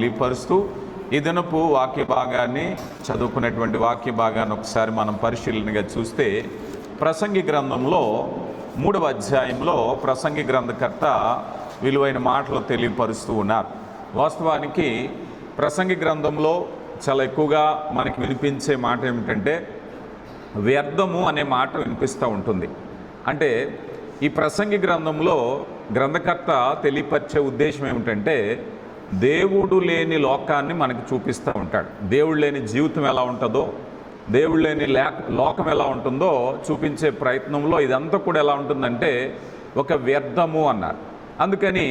తెలియపరుస్తూ ఈ దినపు వాక్య భాగాన్ని చదువుకునేటువంటి వాక్య భాగాన్ని ఒకసారి మనం పరిశీలనగా చూస్తే ప్రసంగి గ్రంథంలో 3వ అధ్యాయంలో ప్రసంగి గ్రంథకర్త విలువైన మాటలు తెలియపరుస్తూ ఉన్నారు. వాస్తవానికి ప్రసంగి గ్రంథంలో చాలా ఎక్కువగా మనకి వినిపించే మాట ఏమిటంటే వ్యర్థము అనే మాట వినిపిస్తూ ఉంటుంది. అంటే ఈ ప్రసంగి గ్రంథంలో గ్రంథకర్త తెలియపరిచే ఉద్దేశం ఏమిటంటే దేవుడు లేని లోకాన్ని మనకి చూపిస్తూ ఉంటాడు. దేవుడు లేని జీవితం ఎలా ఉంటుందో, దేవుడు లేని లోకం ఎలా ఉంటుందో చూపించే ప్రయత్నంలో ఇదంతా కూడా ఎలా ఉంటుందంటే ఒక వ్యర్థము అన్నారు. అందుకని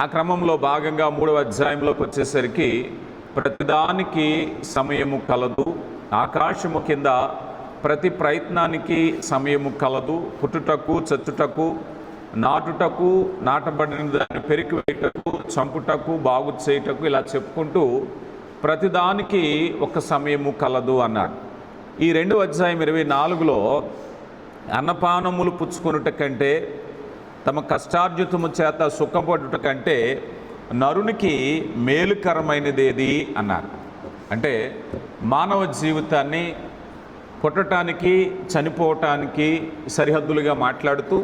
ఆ క్రమంలో భాగంగా 3వ అధ్యాయంలోకి వచ్చేసరికి ప్రతిదానికి సమయము కలదు, ఆకాశము కింద ప్రతి ప్రయత్నానికి సమయము కలదు, పుట్టుటకు చచ్చుటకు, నాటుటకు, నాటబడిన దాన్ని పెరికివేయటకు, చంపుటకు, బాగు చేయుటకు, ఇలా చెప్పుకుంటూ ప్రతిదానికి ఒక సమయము కలదు అన్నాడు. ఈ 2వ అధ్యాయం 24లో అన్నపానములు పుచ్చుకొనుట కంటే తమ కష్టార్జితము చేత సుఖపడుట కంటే నరునికి మేలుకరమైనదేది అన్నారు. అంటే మానవ జీవితాన్ని పుట్టడానికి చనిపోవటానికి సరిహద్దులుగా మాట్లాడుతూ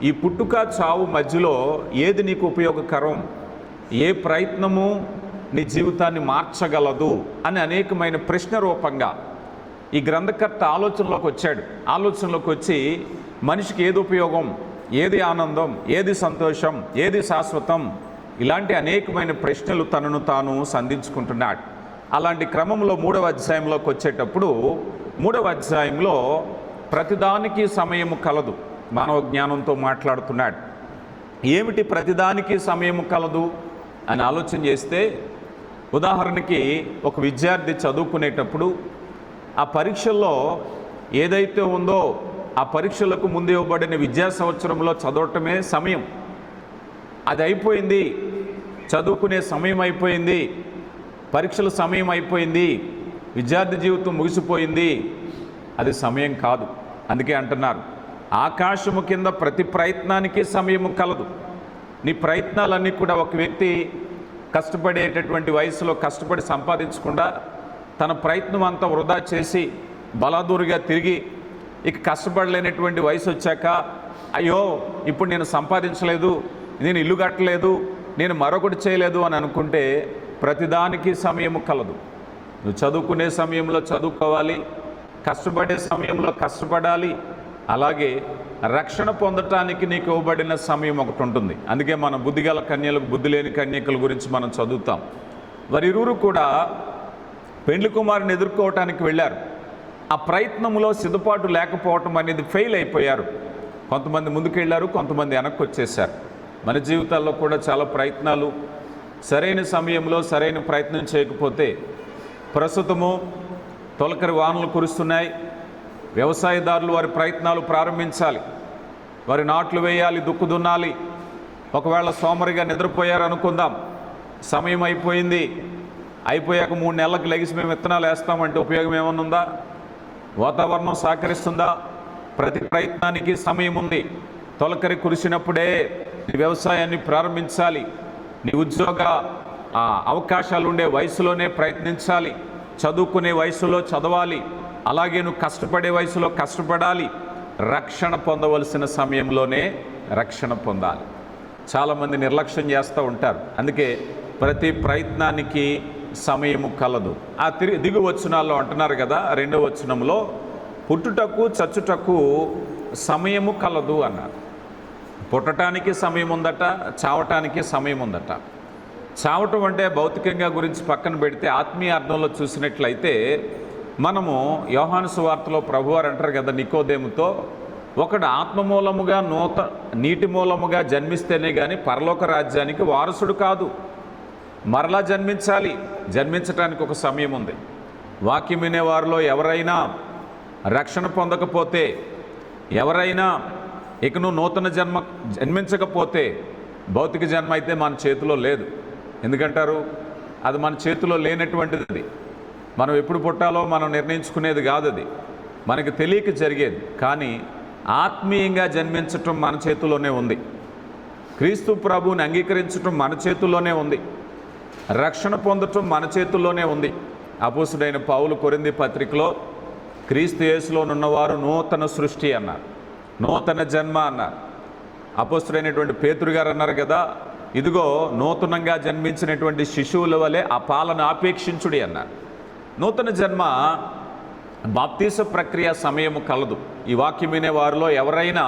ఈ పుట్టుక చావు మధ్యలో ఏది నీకు ఉపయోగకరం, ఏ ప్రయత్నము నీ జీవితాన్ని మార్చగలదు అని అనేకమైన ప్రశ్న రూపంగా ఈ గ్రంథకర్త ఆలోచనలోకి వచ్చి మనిషికి ఏది ఉపయోగం, ఏది ఆనందం, ఏది సంతోషం, ఏది శాశ్వతం, ఇలాంటి అనేకమైన ప్రశ్నలు తనను తాను సంధించుకుంటున్నాడు. అలాంటి క్రమంలో 3వ అధ్యాయంలోకి వచ్చేటప్పుడు 3వ అధ్యాయంలో ప్రతిదానికి సమయము కలదు మానవ జ్ఞానంతో మాట్లాడుతున్నాడు. ఏమిటి ప్రతిదానికి సమయము కలదు అని ఆలోచన చేస్తే, ఉదాహరణకి ఒక విద్యార్థి చదువుకునేటప్పుడు ఆ పరీక్షల్లో ఏదైతే ఉందో ఆ పరీక్షలకు ముందు ఇవ్వబడిన విద్యా సంవత్సరంలో చదవటమే సమయం. అది అయిపోయింది, చదువుకునే సమయం అయిపోయింది, పరీక్షల సమయం అయిపోయింది, విద్యార్థి జీవితం ముగిసిపోయింది. అది సమయం కాదు. అందుకే అంటున్నారు ఆకాశము కింద ప్రతి ప్రయత్నానికి సమయము కలదు. నీ ప్రయత్నాలన్నీ కూడా ఒక వ్యక్తి కష్టపడేటటువంటి వయసులో కష్టపడి సంపాదించకుండా తన ప్రయత్నం అంతా వృధా చేసి బలాదూరుగా తిరిగి ఇక కష్టపడలేనటువంటి వయసు వచ్చాక అయ్యో ఇప్పుడు నేను సంపాదించలేదు, నేను ఇల్లు కట్టలేదు, నేను మరొకటి చేయలేదు అని అనుకుంటే ప్రతిదానికి సమయము కలదు. నువ్వు చదువుకునే సమయంలో చదువుకోవాలి, కష్టపడే సమయంలో కష్టపడాలి, అలాగే రక్షణ పొందటానికి నీకు ఇవ్వబడిన సమయం ఒకటి ఉంటుంది. అందుకే మన బుద్ధిగల కన్యలకు బుద్ధి లేని కన్యకల గురించి మనం చదువుతాం. వారిరువురు కూడా పెండ్లి కుమారుని ఎదుర్కోవటానికి వెళ్ళారు. ఆ ప్రయత్నంలో సిద్ధపాటు లేకపోవటం అనేది ఫెయిల్ అయిపోయారు. కొంతమంది ముందుకెళ్ళారు, కొంతమంది వెనక్కి వచ్చేసారు. మన జీవితాల్లో కూడా చాలా ప్రయత్నాలు, సరైన సమయంలో సరైన ప్రయత్నం చేయకపోతే ప్రస్తుతము తొలకరి వానలు కురుస్తున్నాయి. వ్యవసాయదారులు వారి ప్రయత్నాలు ప్రారంభించాలి, వారి నాట్లు వేయాలి, దుక్కు దున్నాలి. ఒకవేళ సోమరిగా నిద్రపోయారు అనుకుందాం, సమయం అయిపోయింది, అయిపోయాక 3 నెలలకు లెగిసి మేము విత్తనాలు వేస్తామంటే ఉపయోగం ఏమన్నా ఉందా? వాతావరణం సహకరిస్తుందా? ప్రతి ప్రయత్నానికి సమయం ఉంది. తొలకరి కురిసినప్పుడే నీ వ్యవసాయాన్ని ప్రారంభించాలి. నీ ఉద్యోగ అవకాశాలు ఉండే వయసులోనే ప్రయత్నించాలి, చదువుకునే వయసులో చదవాలి, అలాగే నువ్వు కష్టపడే వయసులో కష్టపడాలి. రక్షణ పొందవలసిన సమయంలోనే రక్షణ పొందాలి. చాలామంది నిర్లక్ష్యం చేస్తూ ఉంటారు. అందుకే ప్రతి ప్రయత్నానికి సమయము కలదు. ఆ దిగు వచనాల్లో అంటున్నారు కదా, 2వ వచనంలో పుట్టుటకు చచ్చుటకు సమయము కలదు అన్నారు. పుట్టడానికి సమయం ఉందట, చావటానికి సమయం ఉందట. చావటం అంటే భౌతికంగా గురించి పక్కన పెడితే ఆత్మీయ అర్థంలో చూసినట్లయితే మనము యోహాను సువార్తలో ప్రభువారు అంటారు కదా నికోదేముతో, ఒకడు ఆత్మ మూలముగా నీటి మూలముగా జన్మిస్తేనే కానీ పరలోక రాజ్యానికి వారసుడు కాదు. మరలా జన్మించాలి. జన్మించడానికి ఒక సమయం ఉంది. వాక్యం వినేవారిలో ఎవరైనా రక్షణ పొందకపోతే, ఎవరైనా ఇక నువ్వు నూతన జన్మించకపోతే, భౌతిక జన్మ అయితే మన చేతిలో లేదు. ఎందుకంటారు? అది మన చేతిలో లేనటువంటిది. అది మనం ఎప్పుడు పుట్టాలో మనం నిర్ణయించుకునేది కాదు. అది మనకి తెలియక జరిగేది. కానీ ఆత్మీయంగా జన్మించటం మన చేతిలోనే ఉంది. క్రీస్తు ప్రభువుని అంగీకరించటం మన చేతుల్లోనే ఉంది. రక్షణ పొందటం మన చేతుల్లోనే ఉంది. అపోస్తుడైన పౌలు కొరింథీ పత్రికలో క్రీస్తు యేసులోనున్నవారు నూతన సృష్టి అన్నారు, నూతన జన్మ అన్నారు. అపోస్తుడైనటువంటి పేతురు గారు అన్నారు కదా, ఇదిగో నూతనంగా జన్మించినటువంటి శిశువుల వలె ఆ పాలన ఆపేక్షించుడి అన్నారు. నూతన జన్మ బాప్తీస ప్రక్రియ సమయము కలదు. ఈ వాక్యం వినే వారిలో ఎవరైనా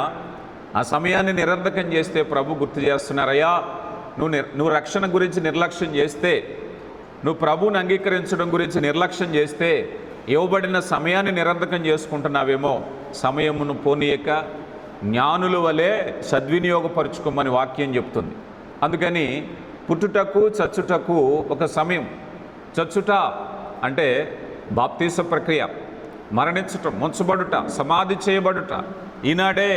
ఆ సమయాన్ని నిరర్ధకం చేస్తే ప్రభు గుర్తు చేస్తున్నారయ్యా, నువ్వు రక్షణ గురించి నిర్లక్ష్యం చేస్తే, నువ్వు ప్రభువుని అంగీకరించడం గురించి నిర్లక్ష్యం చేస్తే ఇవ్వబడిన సమయాన్ని నిరర్ధకం చేసుకుంటున్నావేమో, సమయమును పోనీయక జ్ఞానుల వలె సద్వినియోగపరుచుకోమని వాక్యం చెప్తుంది. అందుకని పుట్టుటకు చచ్చుటకు ఒక సమయం. చచ్చుట అంటే బాప్తీస ప్రక్రియ, మరణించటం, ముంచబడుట, సమాధి చేయబడుట. ఈనాడే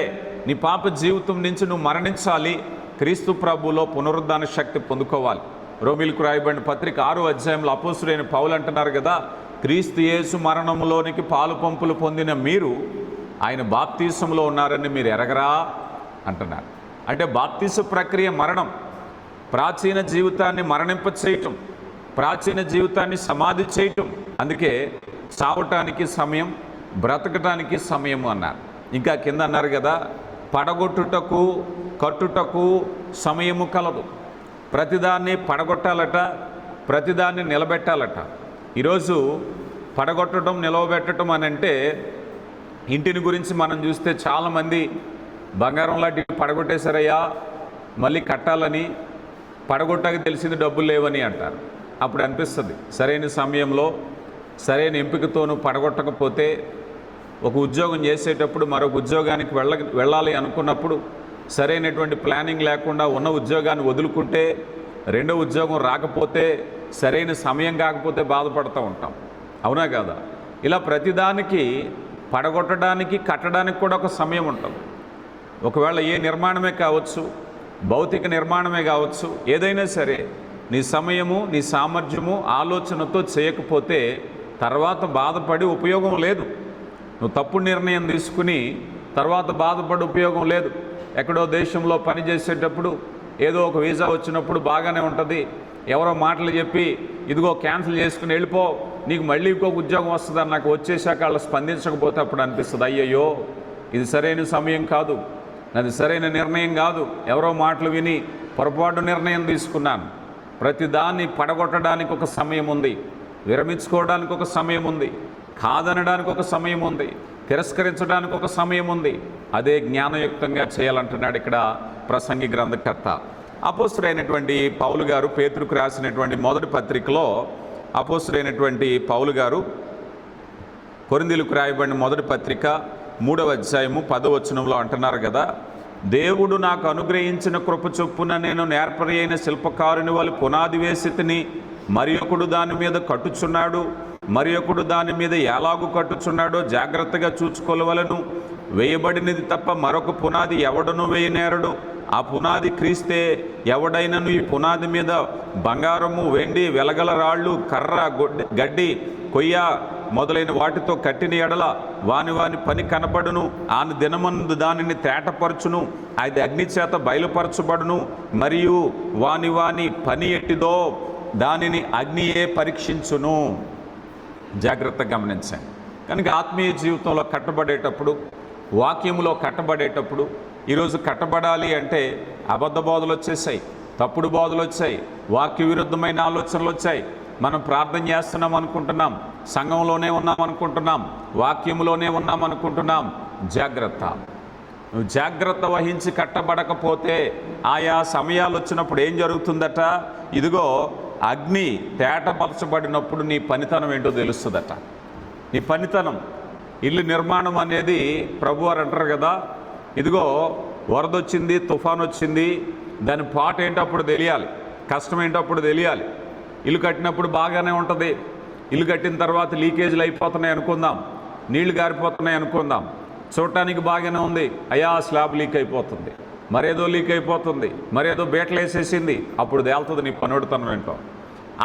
నీ పాప జీవితం నుంచి నువ్వు మరణించాలి, క్రీస్తు ప్రభువులో పునరుద్ధాన శక్తి పొందుకోవాలి. రోమీయులకు రాయబడిన పత్రిక 6వ అధ్యాయంలో అపోస్తుడైన పౌలు అంటున్నారు కదా, క్రీస్తు యేసు మరణంలోనికి పాలు పంపులు పొందిన మీరు ఆయన బాప్తీసంలో ఉన్నారని మీరు ఎరగరా అంటున్నారు. అంటే బాప్తీస ప్రక్రియ మరణం, ప్రాచీన జీవితాన్ని మరణింప చేయటం, ప్రాచీన జీవితాన్ని సమాధి చేయటం. అందుకే చావటానికి సమయం, బ్రతకటానికి సమయం అన్నారు. ఇంకా కింద అన్నారు కదా, పడగొట్టుటకు కట్టుటకు సమయము కలదు. ప్రతిదాన్ని పడగొట్టాలట, ప్రతిదాన్ని నిలబెట్టాలట. ఈరోజు పడగొట్టడం, నిలవబెట్టడం అని అంటే, ఇంటిని గురించి మనం చూస్తే చాలామంది బంగారం లాంటి పడగొట్టేశారయ్యా, మళ్ళీ కట్టాలని, పడగొట్టక తెలిసింది డబ్బులు లేవని అంటారు. అప్పుడు అనిపిస్తుంది, సరైన సమయంలో సరైన ఎంపికతోనూ పడగొట్టకపోతే, ఒక ఉద్యోగం చేసేటప్పుడు మరొక ఉద్యోగానికి వెళ్ళాలి అనుకున్నప్పుడు సరైనటువంటి ప్లానింగ్ లేకుండా ఉన్న ఉద్యోగాన్ని వదులుకుంటే, రెండో ఉద్యోగం రాకపోతే, సరైన సమయం కాకపోతే బాధపడుతూ ఉంటాం. అవునా కాదా? ఇలా ప్రతిదానికి పడగొట్టడానికి, కట్టడానికి కూడా ఒక సమయం ఉంటుంది. ఒకవేళ ఏ నిర్మాణమే కావచ్చు, భౌతిక నిర్మాణమే కావచ్చు, ఏదైనా సరే నీ సమయము, నీ సామర్థ్యము, ఆలోచనతో చేయకపోతే తర్వాత బాధపడి ఉపయోగం లేదు. నువ్వు తప్పుడు నిర్ణయం తీసుకుని తర్వాత బాధపడి ఉపయోగం లేదు. ఎక్కడో దేశంలో పని చేసేటప్పుడు ఏదో ఒక వీసా వచ్చినప్పుడు బాగానే ఉంటుంది, ఎవరో మాటలు చెప్పి ఇదిగో క్యాన్సిల్ చేసుకుని వెళ్ళిపో, నీకు మళ్ళీ ఇంకొక ఉద్యోగం వస్తుందని నాకు వచ్చేసాక వాళ్ళు స్పందించకపోతే అప్పుడు అనిపిస్తుంది, అయ్యయ్యో ఇది సరైన సమయం కాదు, అది సరైన నిర్ణయం కాదు, ఎవరో మాటలు విని పొరపాటు నిర్ణయం తీసుకున్నాను. ప్రతిదాన్ని పడగొట్టడానికి ఒక సమయం ఉంది, విరమించుకోవడానికి ఒక సమయం ఉంది, కాదనడానికి ఒక సమయం ఉంది, తిరస్కరించడానికి ఒక సమయం ఉంది. అదే జ్ఞానయుక్తంగా చేయాలంటున్నాడు ఇక్కడ ప్రసంగి గ్రంథకర్త. అపోస్తుడైనటువంటి పౌలు గారు పేతురుకు రాసినటువంటి మొదటి పత్రికలో అపోస్తుడైనటువంటి పౌలు గారు కొరింథీయులకు రాయబడిన మొదటి పత్రిక 3వ అధ్యాయము 10వ వచనంలో అంటున్నారు కదా, దేవుడు నాకు అనుగ్రహించిన కృప చొప్పున నేను నేర్పరి అయిన శిల్పకారుని వలె పునాది వేసి తిని, మరి ఒకడు దాని మీద కట్టుచున్నాడు, మరి ఒకడు దాని మీద ఎలాగూ కట్టుచున్నాడో జాగ్రత్తగా చూచుకోవలను. వేయబడినది తప్ప మరొక పునాది ఎవడను వేయనేరడు, ఆ పునాది క్రీస్తే. ఎవడైనను ఈ పునాది మీద బంగారము, వెండి, వెలగల రాళ్ళు, కర్ర, గడ్డి, కొయ్య మొదలైన వాటితో కట్టిన ఎడల వాని పని కనపడును, ఆ దినమందు దానిని తేటపరచును, అది అగ్ని చేత బయలుపరచబడును, మరియు వాని పని ఎట్టిదో దానిని అగ్నియే పరీక్షించును. జాగ్రత్తగా గమనించండి. కనుక ఆత్మీయ జీవితంలో కట్టబడేటప్పుడు, వాక్యములో కట్టబడేటప్పుడు, ఈరోజు కట్టబడాలి అంటే అబద్ధ బోధలు వచ్చేసాయి, తప్పుడు బోధలు వచ్చాయి, వాక్య విరుద్ధమైన ఆలోచనలు వచ్చాయి. మనం ప్రార్థన చేస్తున్నాం అనుకుంటున్నాం, సంఘంలోనే ఉన్నాం అనుకుంటున్నాం, వాక్యములోనే ఉన్నాం అనుకుంటున్నాం. జాగ్రత్త. నువ్వు జాగ్రత్త వహించి కట్టబడకపోతే ఆయా సమయాలు వచ్చినప్పుడు ఏం జరుగుతుందట, ఇదిగో అగ్ని తేటపరచబడినప్పుడు నీ పనితనం ఏంటో తెలుస్తుందట. నీ పనితనం, ఇల్లు నిర్మాణం అనేది ప్రభువారు అంటారు కదా, ఇదిగో వరద వచ్చింది, తుఫాన్ వచ్చింది, దాని పాట ఏంటో అప్పుడు తెలియాలి, కష్టం ఏంటో అప్పుడు తెలియాలి. ఇల్లు కట్టినప్పుడు బాగానే ఉంటుంది, ఇల్లు కట్టిన తర్వాత లీకేజీలు అయిపోతున్నాయి అనుకుందాం, నీళ్లు గారిపోతున్నాయి అనుకుందాం, చూడటానికి బాగానే ఉంది, అయ్యా స్లాబ్ లీక్ అయిపోతుంది, మరేదో లీక్ అయిపోతుంది, మరేదో బేటలు వేసేసింది, అప్పుడు తేలుతుంది నీ పనుడుతనం ఏంటో.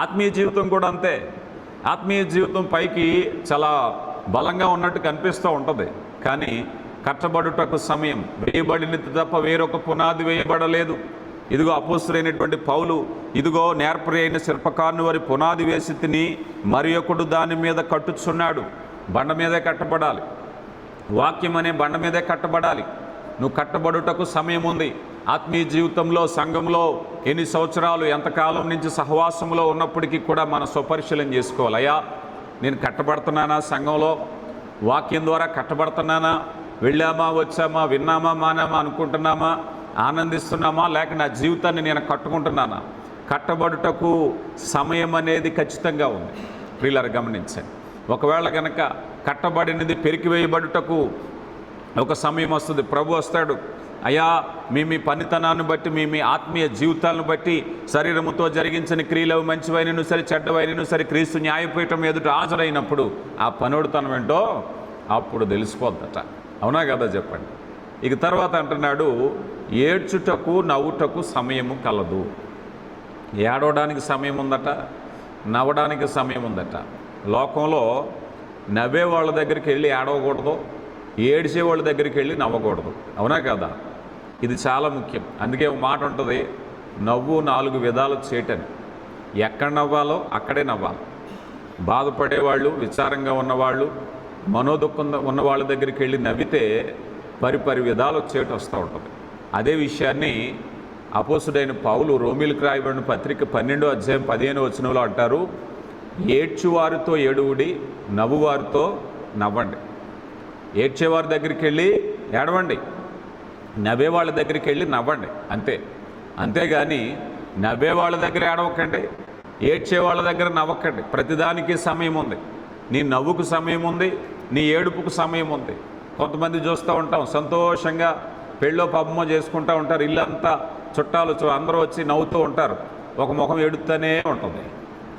ఆత్మీయ జీవితం కూడా అంతే. ఆత్మీయ జీవితం పైకి చాలా బలంగా ఉన్నట్టు కనిపిస్తూ ఉంటుంది, కానీ కట్టబడుటకు సమయం. వేయబడినది తప్ప వేరొక పునాది వేయబడలేదు. ఇదిగో అపోస్తలుడైనటువంటి పౌలు, ఇదిగో నేర్పరి అయిన శిల్పకారుని వారి పునాది వేసి తిని మరి ఒకడు దాని మీద కట్టుచున్నాడు. బండ మీదే కట్టబడాలి, వాక్యం అనే బండ మీదే కట్టబడాలి. నువ్వు కట్టబడుటకు సమయం ఉంది. ఆత్మీయ జీవితంలో, సంఘంలో ఎన్ని సంవత్సరాలు, ఎంతకాలం నుంచి సహవాసంలో ఉన్నప్పటికీ కూడా మనం స్వపరిశీలన చేసుకోవాలి. అయ్యా, నేను కట్టబడుతున్నానా? సంఘంలో వాక్యం ద్వారా కట్టబడుతున్నానా? వెళ్ళామా, వచ్చామా, విన్నామా, మానామా, అనుకుంటున్నామా, ఆనందిస్తున్నామా, లేక నా జీవితాన్ని నేను కట్టుకుంటున్నానా? కట్టబడుటకు సమయం అనేది ఖచ్చితంగా ఉంది. ప్రియులారా, గమనించండి. ఒకవేళ కనుక కట్టబడినది పెరికివేయబడుటకు ఒక సమయం వస్తుంది. ప్రభు వస్తాడు, అయ్యా మీ పనితనాన్ని బట్టి, మీ ఆత్మీయ జీవితాలను బట్టి శరీరముతో జరిగించిన క్రియలు మంచివైనను సరే, చెడ్డవైనను సరే, క్రీస్తు న్యాయపీఠం ఎదుట హాజరైనప్పుడు ఆ పనోడుతనం ఏంటో అప్పుడు తెలిసిపోద్దట. అవునా కదా? చెప్పండి. ఇక తర్వాత అంటున్నాడు, ఏడ్చుటకు నవ్వుటకు సమయము కలదు. ఏడవడానికి సమయం ఉందట, నవ్వడానికి సమయం ఉందట. లోకంలో నవ్వే వాళ్ళ దగ్గరికి వెళ్ళి ఏడవకూడదు, ఏడ్చే వాళ్ళ దగ్గరికి వెళ్ళి నవ్వకూడదు. అవునా కదా? ఇది చాలా ముఖ్యం. అందుకే ఒక మాట ఉంటుంది, నవ్వు 4 విధాలు చేయటని. ఎక్కడ నవ్వాలో అక్కడే నవ్వాలి. బాధపడేవాళ్ళు, విచారంగా ఉన్నవాళ్ళు, మనోదుఖం ఉన్న వాళ్ళ దగ్గరికి వెళ్ళి నవ్వితే పరిపరి విధాలు చేయటం వస్తూ ఉంటుంది. అదే విషయాన్ని అపోస్తుడైన పౌలు రోమీలకు రాయబడిన పత్రిక 12వ అధ్యాయం 15వ వచనంలో అంటారు, ఏడ్చువారితో ఏడువుడి, నవ్వువారితో నవ్వండి. ఏడ్చేవారి దగ్గరికి వెళ్ళి ఏడవండి, నవ్వేవాళ్ళ దగ్గరికి వెళ్ళి నవ్వండి. అంతేగాని నవ్వేవాళ్ళ దగ్గర ఏడవకండి, ఏడ్చేవాళ్ళ దగ్గర నవ్వకండి. ప్రతిదానికి సమయం ఉంది. నీ నవ్వుకు సమయం ఉంది, నీ ఏడుపుకు సమయం ఉంది. కొంతమంది చూస్తూ ఉంటాం, సంతోషంగా పెళ్ళో పబ్బమో చేసుకుంటూ ఉంటారు. ఇల్లంతా చుట్టాలు అందరూ వచ్చి నవ్వుతూ ఉంటారు, ఒక ముఖం ఎడుతూనే ఉంటుంది.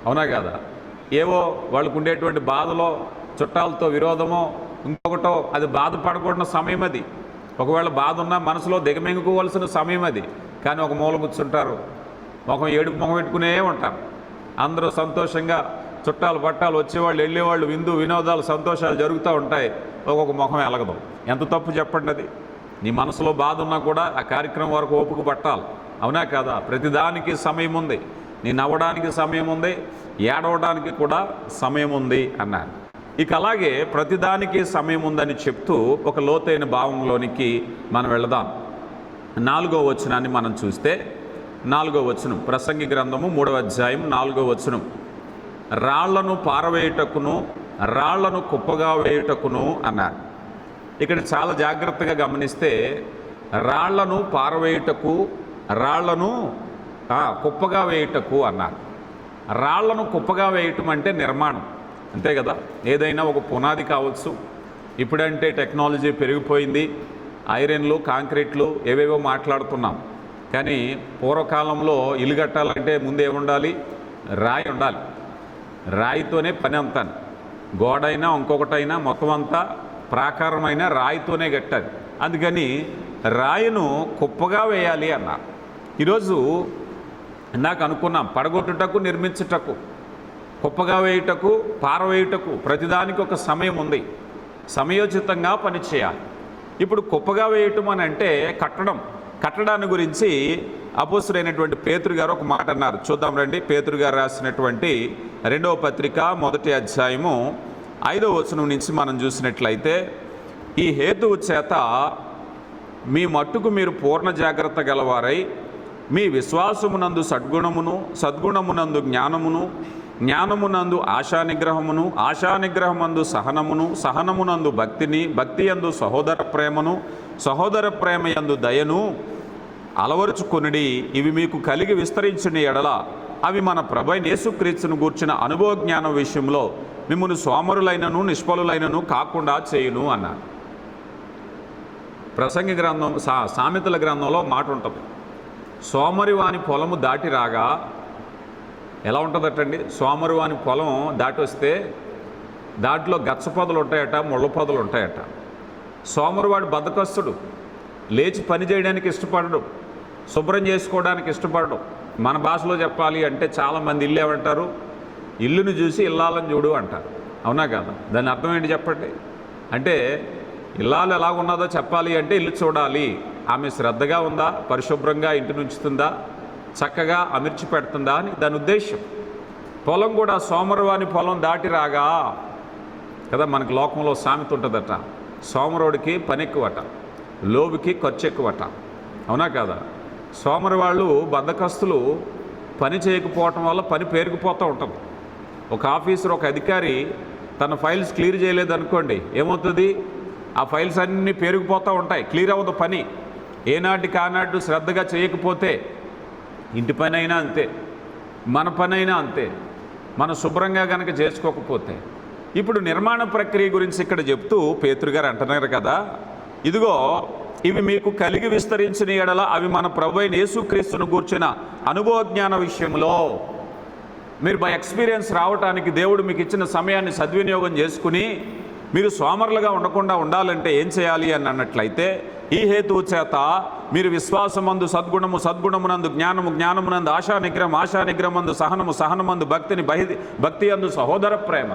అవునా కదా? ఏవో వాళ్ళకు ఉండేటువంటి బాధలో, చుట్టాలతో విరోధమో ఇంకొకటో, అది బాధపడకూడని సమయం అది. ఒకవేళ బాధ ఉన్నా మనసులో దిగమింగుకోవాల్సిన సమయం అది. కానీ ఒక మూల కూర్చుంటారు, ఏడుపు ముఖం పెట్టుకునే ఉంటారు. అందరూ సంతోషంగా చుట్టాలు పట్టాలు వచ్చేవాళ్ళు, వెళ్ళేవాళ్ళు, వినోదాలు, సంతోషాలు జరుగుతూ ఉంటాయి. ఒక్కొక్క ముఖం ఎలగదు. ఎంత తప్పు చెప్పండి అది. నీ మనసులో బాధ ఉన్నా కూడా ఆ కార్యక్రమం వరకు ఓపిక పట్టాలి. అవునా కదా? ప్రతిదానికి సమయం ఉంది. నీ నవ్వడానికి సమయం ఉంది, ఏడవడానికి కూడా సమయం ఉంది అన్నారు. ఇక అలాగే ప్రతిదానికి సమయం ఉందని చెప్తూ ఒక లోతైన భావంలోనికి మనం వెళదాం. 4వ వచనాన్ని మనం చూస్తే, 4వ వచనం, ప్రసంగి గ్రంథము 3వ అధ్యాయం 4వ వచనం, రాళ్లను పారవేయుటకును రాళ్లను కుప్పగా వేయుటకును అన్నారు. ఇక్కడ చాలా జాగ్రత్తగా గమనిస్తే, రాళ్లను పారవేయుటకు, రాళ్లను కుప్పగా వేయుటకు అన్నారు. రాళ్లను కుప్పగా వేయటం అంటే నిర్మాణం, అంతే కదా? ఏదైనా ఒక పునాది కావచ్చు. ఇప్పుడంటే టెక్నాలజీ పెరిగిపోయింది, ఐరన్లు, కాంక్రీట్లు ఏవేవో మాట్లాడుతున్నాం. కానీ పూర్వకాలంలో ఇల్లు కట్టాలంటే ముందు ఏముండాలి? రాయి ఉండాలి. రాయితోనే పని అంతా, గోడైనా ఇంకొకటైనా మొత్తం అంతా ప్రాకారమైన రాయితోనే కట్టాలి. అందుకని రాయిను కుప్పగా వేయాలి అన్నారు. ఈరోజు నాకు అనుకున్నాం, పడగొట్టుటకు, నిర్మించుటకు, కుప్పగా వేయుటకు, పారవేయుటకు ప్రతిదానికి ఒక సమయం ఉంది. సమయోచితంగా పనిచేయాలి. ఇప్పుడు కుప్పగా వేయటం అని అంటే కట్టడాన్ని గురించి అపోస్తలుడైనటువంటి పేతురు గారు ఒక మాట అన్నారు. చూద్దాం రండి. పేతురు గారు రాసినటువంటి 2వ పత్రిక 1వ అధ్యాయము 5వ వచనం నుంచి మనం చూసినట్లయితే, ఈ హేతువు చేత మీ మట్టుకు మీరు పూర్ణ జాగ్రత్త గలవారై, మీ విశ్వాసమునందు సద్గుణమునందు జ్ఞానమునందు ఆశానిగ్రహమందు సహనమునందు భక్తియందు సహోదర ప్రేమయందు దయను అలవరుచుకొనుడి. ఇవి మీకు కలిగి విస్తరించిన ఎడల అవి మన ప్రభువైన యేసుక్రీస్తును గూర్చిన అనుభవ జ్ఞానం విషయంలో మిమ్మును సోమరులైనను నిష్ఫలులైనను కాకుండా చేయును అన్నారు. ప్రసంగి గ్రంథం, సామెతల గ్రంథంలో మాట ఉంటుంది, సోమరి వాని పొలము దాటి రాగా ఎలా ఉంటుందటండి? సోమరి వాని పొలం దాటి వస్తే దాంట్లో గచ్చ పొదలు ఉంటాయట, ముళ్ళ పొదలు ఉంటాయట. సోమరివాడు బద్ధకస్తుడు, లేచి పని చేయడానికి ఇష్టపడడు, శుభ్రం చేసుకోవడానికి ఇష్టపడడు. మన భాషలో చెప్పాలి అంటే చాలామంది ఇల్లు ఏమంటారు? ఇల్లుని చూసి ఇల్లాలని చూడు అంటారు. అవునా కాదా? దాని అర్థం ఏంటి చెప్పండి? అంటే ఇల్లాలు ఎలాగున్నదో చెప్పాలి అంటే ఇల్లు చూడాలి, ఆమె శ్రద్ధగా ఉందా, పరిశుభ్రంగా ఇంటిని ఉంచుతుందా, చక్కగా అమర్చి పెడుతుందా అని దాని ఉద్దేశం. పొలం కూడా సోమరువాని పొలం దాటి రాగా కదా, మనకు లోకంలో సామెత ఉంటుందట, సోమరుడికి పని ఎక్కువట, లోబికి ఖర్చు ఎక్కువట. అవునా కదా? సోమరు వాళ్ళు బద్ధకస్తులు పని చేయకపోవటం వల్ల పని పేరుకుపోతూ ఉంటుంది. ఒక ఆఫీసర్, ఒక అధికారి తన ఫైల్స్ క్లియర్ చేయలేదనుకోండి, ఏమవుతుంది? ఆ ఫైల్స్ అన్నీ పేరుకుపోతూ ఉంటాయి, క్లియర్ అవ్వదు పని. ఏనాటికి ఆనాడు శ్రద్ధగా చేయకపోతే ఇంటి పని అయినా అంతే, మన పని అయినా అంతే, మనం శుభ్రంగా కనుక చేసుకోకపోతే. ఇప్పుడు నిర్మాణ ప్రక్రియ గురించి ఇక్కడ చెప్తూ పేతురు గారు అంటున్నారు కదా, ఇదిగో ఇవి మీకు కలిగి విస్తరించిన ఎడల అవి మన ప్రభువైన యేసుక్రీస్తును గూర్చిన అనుభవ జ్ఞాన విషయంలో మీరు బై ఎక్స్పీరియన్స్ రావటానికి దేవుడు మీకు ఇచ్చిన సమయాన్ని సద్వినియోగం చేసుకుని మీరు సోమరులుగా ఉండకుండా ఉండాలంటే ఏం చేయాలి అని అన్నట్లయితే, ఈ హేతువు చేత మీరు విశ్వాసమందు సద్గుణము, సద్గుణమునందు జ్ఞానము, జ్ఞానమునందు ఆశా నిగ్రహం, ఆశా నిగ్రహమందు సహనము, సహనమందు భక్తి అందు సహోదర ప్రేమ,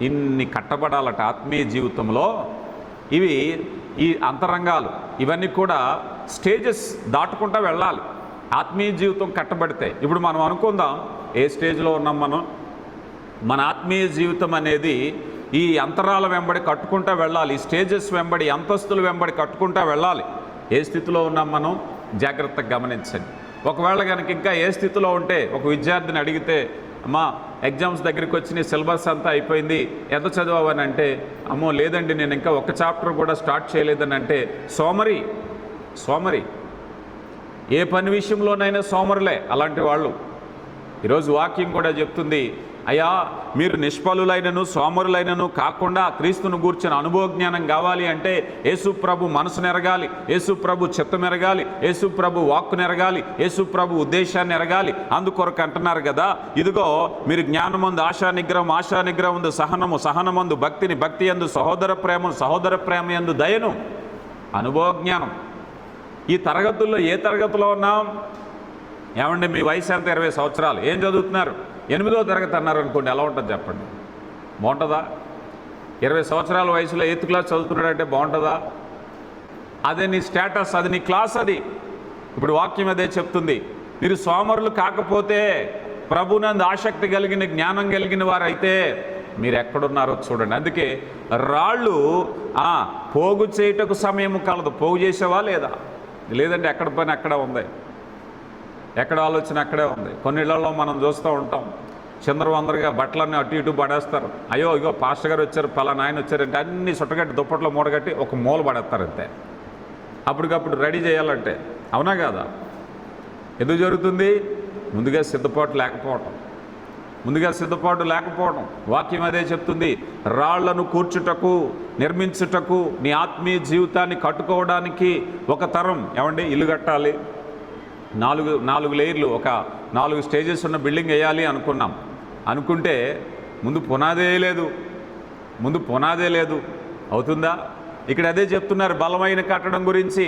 ఇన్ని కట్టబడాలట ఆత్మీయ జీవితంలో. ఇవి ఈ అంతరంగాలు ఇవన్నీ కూడా స్టేజెస్ దాటుకుంటూ వెళ్ళాలి ఆత్మీయ జీవితం కట్టబడితే. ఇప్పుడు మనం అనుకుందాం, ఏ స్టేజ్లో ఉన్నాం మనం? మన ఆత్మీయ జీవితం అనేది ఈ అంతరాల వెంబడి కట్టుకుంటూ వెళ్ళాలి, ఈ స్టేజెస్ వెంబడి, అంతస్తుల వెంబడి కట్టుకుంటూ వెళ్ళాలి. ఏ స్థితిలో ఉన్నాం మనం జాగ్రత్తగా గమనించండి. ఒకవేళ కనుక ఇంకా ఏ స్థితిలో ఉంటే, ఒక విద్యార్థిని అడిగితే, అమ్మా ఎగ్జామ్స్ దగ్గరికి వచ్చి నీ సిలబస్ అంతా అయిపోయింది, ఎంత చదివావని అంటే, అమ్మో లేదండి నేను ఇంకా ఒక చాప్టర్ కూడా స్టార్ట్ చేయలేదని అంటే, సోమరి. ఏ పని విషయంలోనైనా సోమరులే అలాంటి వాళ్ళు. ఈరోజు వాక్యం కూడా చెప్తుంది, అయ్యా మీరు నిష్ఫలులైనను సోమరులైనను కాకుండా క్రీస్తును గూర్చిన అనుభవ జ్ఞానం కావాలి అంటే యేసు ప్రభు మనసు నెరగాలి, యేసు ప్రభు చిత్తం ఎరగాలి, యేసు ప్రభు వాక్కు నెరగాలి, యేసు ప్రభు ఉద్దేశాన్ని ఎరగాలి. అందుకొరకు అంటున్నారు కదా, ఇదిగో మీరు జ్ఞానమందు ఆశా నిగ్రహం, ఆశా నిగ్రహమందు సహనము, సహనమందు భక్తి యందు సహోదర ప్రేమ, సహోదర ప్రేమ యందు దయను, అనుభవ జ్ఞానం. ఈ తరగతుల్లో ఏ తరగతిలో ఉన్నాం? ఏమండి మీ వయసు ఎంత? 20 సంవత్సరాలు. ఏం చదువుతున్నారు? 8వ తరగతి అన్నారు అనుకోండి, ఎలా ఉంటుంది చెప్పండి? బాగుంటుందా? 20 సంవత్సరాల వయసులో 8th క్లాస్ చదువుతున్నాడంటే బాగుంటుందా? అదే నీ స్టేటస్, అది నీ క్లాస్. అది ఇప్పుడు వాక్యం అదే చెప్తుంది. మీరు సోమరులు కాకపోతే, ప్రభునందు ఆసక్తి కలిగిన, జ్ఞానం కలిగిన వారైతే మీరు ఎక్కడున్నారో చూడండి. అందుకే రాళ్ళు పోగు చేయుటకు సమయం కలదు. పోగు చేసేవా లేదా? లేదంటే ఎక్కడ పని అక్కడ ఉంది, ఎక్కడ ఆలోచన అక్కడే ఉంది. కొన్ని ఇళ్లలో మనం చూస్తూ ఉంటాం, చిందరవందరగా బట్టలన్నీ అటు ఇటు పడేస్తారు. అయ్యో ఇగో పాస్టర్ గారు వచ్చారు, పలానా ఆయన వచ్చారంటే అన్ని చుట్టగట్టి దుప్పట్లో మూడగట్టి ఒక మూల పడేస్తారు అంతే, అప్పటికప్పుడు రెడీ చేయాలంటే. అవునా కాదా? ఎందుకు జరుగుతుంది? ముందుగా సిద్ధపాటు లేకపోవడం. వాక్యం అదే చెప్తుంది. రాళ్లను కూర్చుటకు, నిర్మించుటకు, నీ ఆత్మీయ జీవితాన్ని కట్టుకోవడానికి ఒక తరం. ఏమండి ఇల్లు కట్టాలి, 4 లేయర్లు, ఒక 4 స్టేజెస్ ఉన్న బిల్డింగ్ వేయాలి అనుకుంటే ముందు పునాదే లేదు. అవుతుందా? ఇక్కడ అదే చెప్తున్నారు. బలమైన కట్టడం గురించి,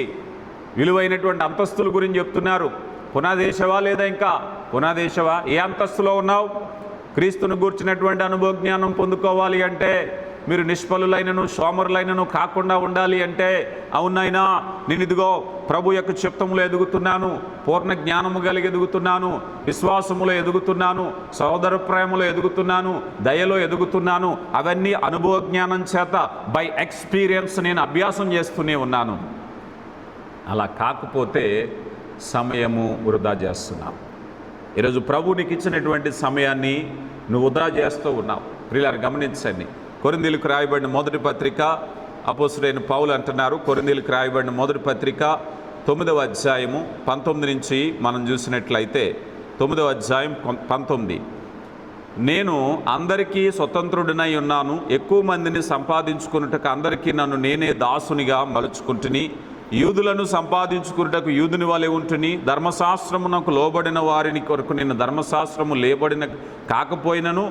విలువైనటువంటి అంతస్తుల గురించి చెప్తున్నారు. పునాదేశవా లేదా? ఇంకా పునాదేశవా? ఏ అంతస్తులో ఉన్నావు? క్రీస్తును గూర్చినటువంటి అనుభవ జ్ఞానం పొందుకోవాలి అంటే, మీరు నిష్ఫలులైనను సోమరులైనను కాకుండా ఉండాలి అంటే, అవునైనా నేను ఇదిగో ప్రభు యొక్క చిత్తములో ఎదుగుతున్నాను, పూర్ణ జ్ఞానము కలిగి ఎదుగుతున్నాను, విశ్వాసములో ఎదుగుతున్నాను, సోదర ప్రేమలో ఎదుగుతున్నాను, దయలో ఎదుగుతున్నాను. అవన్నీ అనుభవ జ్ఞానం చేత బై ఎక్స్పీరియన్స్ నేను అభ్యాసం చేస్తూనే ఉన్నాను. అలా కాకపోతే సమయము వృధా చేస్తున్నావు. ఈరోజు ప్రభు నీకు ఇచ్చినటువంటి సమయాన్ని నువ్వు వృధా చేస్తూ ఉన్నావు. ప్రియులారా గమనించండి. కొరింథీయులకు రాయబడిన మొదటి పత్రిక, అపోస్తలుడైన పౌలు అంటున్నారు, కొరింథీయులకు రాయబడిన మొదటి పత్రిక 9వ అధ్యాయము 19 నుంచి మనం చూసినట్లయితే, 9వ అధ్యాయం 19, నేను అందరికీ స్వతంత్రుడినై ఉన్నాను, ఎక్కువ మందిని సంపాదించుకున్నట్టుకు అందరికీ నన్ను నేనే దాసునిగా మలుచుకుంటుని, యూదులను సంపాదించుకున్నటకు యూదుని వలె ఉంటుని, ధర్మశాస్త్రమునకు లోబడిన వారిని కొరకు నేను ధర్మశాస్త్రము లేబడిన కాకపోయినను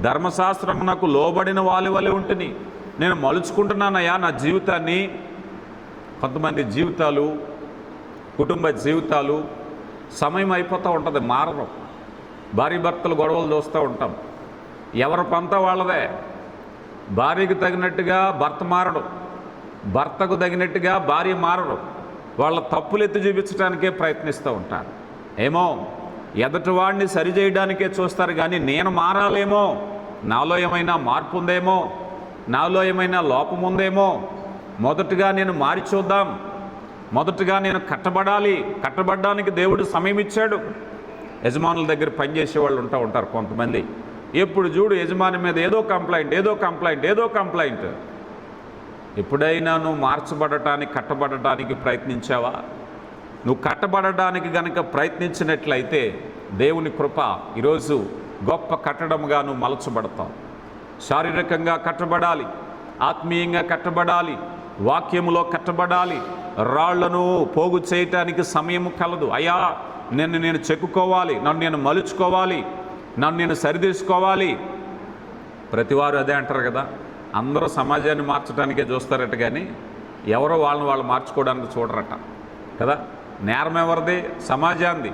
ధర్మశాస్త్రమునకు లోబడిన వాళ్ళ వలె ఉంటుని. నేను మలుచుకుంటున్నానయ్యా నా జీవితాన్ని. కొంతమంది జీవితాలు, కుటుంబ జీవితాలు సమయం అయిపోతూ ఉంటుంది, మారడం. భార్య భర్తలు గొడవలు చూస్తూ ఉంటాం. ఎవరి పంత వాళ్ళదే. భార్యకు తగినట్టుగా భర్త మారడు, భర్తకు తగినట్టుగా భార్య మారడు. వాళ్ళ తప్పులు ఎత్తి చూపించడానికే ప్రయత్నిస్తూ ఉంటారు. ఏమో ఎదుటివాడిని సరిచేయడానికే చూస్తారు, కానీ నేను మారాలేమో, నాలో ఏమైనా మార్పు ఉందేమో, నాలో ఏమైనా లోపం ఉందేమో, మొదటగా నేను మారి చూద్దాం, మొదటగా నేను కట్టబడాలి, కట్టబడడానికి దేవుడు సమయం ఇచ్చాడు. యజమానుల దగ్గర పనిచేసే వాళ్ళు ఉంటారు కొంతమంది. ఎప్పుడు చూడు యజమాని మీద ఏదో కంప్లైంట్. ఎప్పుడైనా నువ్వు మార్చబడటానికి, కట్టబడటానికి ప్రయత్నించావా? నువ్వు కట్టబడడానికి గనక ప్రయత్నించినట్లయితే దేవుని కృప ఈరోజు గొప్ప కట్టడంగా నువ్వు మలచబడతావు. శారీరకంగా కట్టబడాలి, ఆత్మీయంగా కట్టబడాలి, వాక్యములో కట్టబడాలి. రాళ్లను పోగు చేయటానికి సమయం కలదు. అయ్యా నేను చెక్కుకోవాలి, నన్ను నేను మలుచుకోవాలి, నన్ను నేను సరిదీసుకోవాలి. ప్రతివారు అదే అంటారు కదా. అందరూ సమాజాన్ని మార్చడానికే చూస్తారట, కానీ ఎవరో వాళ్ళని మార్చుకోవడానికి చూడరట కదా. నేరం ఎవరిది? సమాజాన్ని.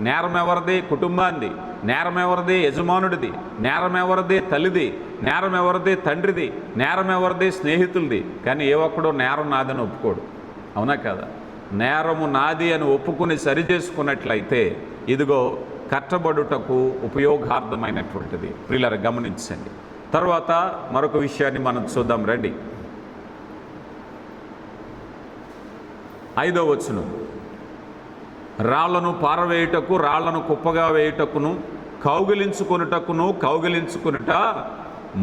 నేరం ఎవరిది? కుటుంబాన్ని. నేరం ఎవరిది? యజమానుడిది. నేరం ఎవరిది? తల్లిది. నేరం ఎవరిది? తండ్రిది. నేరం ఎవరిది? స్నేహితులది. కానీ ఏ ఒక్కడో నేరం నాదని ఒప్పుకోడు. అవునా కదా? నేరము నాది అని ఒప్పుకుని సరిచేసుకున్నట్లయితే ఇదిగో కట్టబడుటకు ఉపయోగార్థమైనటువంటిది. ప్రియులారా గమనించండి. తర్వాత మరొక విషయాన్ని మనం చూద్దాం రండి. 5వ వచనం, రాళ్లను పారవేయుటకు, రాళ్లను కుప్పగా వేయుటకును, కౌగిలించుకునుట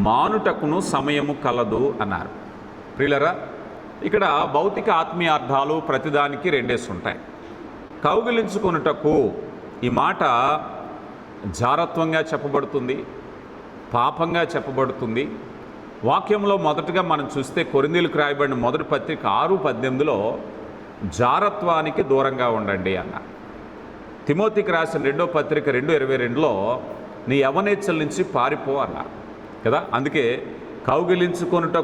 మానుటకును సమయము కలదు అన్నారు. ప్రియులారా ఇక్కడ భౌతిక ఆత్మీయ అర్థాలు ప్రతిదానికి రెండేసి ఉంటాయి. కౌగిలించుకునుటకు ఈ మాట జారత్వంగా చెప్పబడుతుంది, పాపంగా చెప్పబడుతుంది. వాక్యంలో మొదటగా మనం చూస్తే కొరింథీయులకు రాయబడిన మొదటి పత్రిక 6:18లో జారత్వానికి దూరంగా ఉండండి అన్న. తిమోతికి రాసిన 2వ పత్రిక 2:22లో నీ యవ్వనేచ్ఛల నుంచి పారిపో అన్నారు కదా. అందుకే కౌగిలించుకొనుట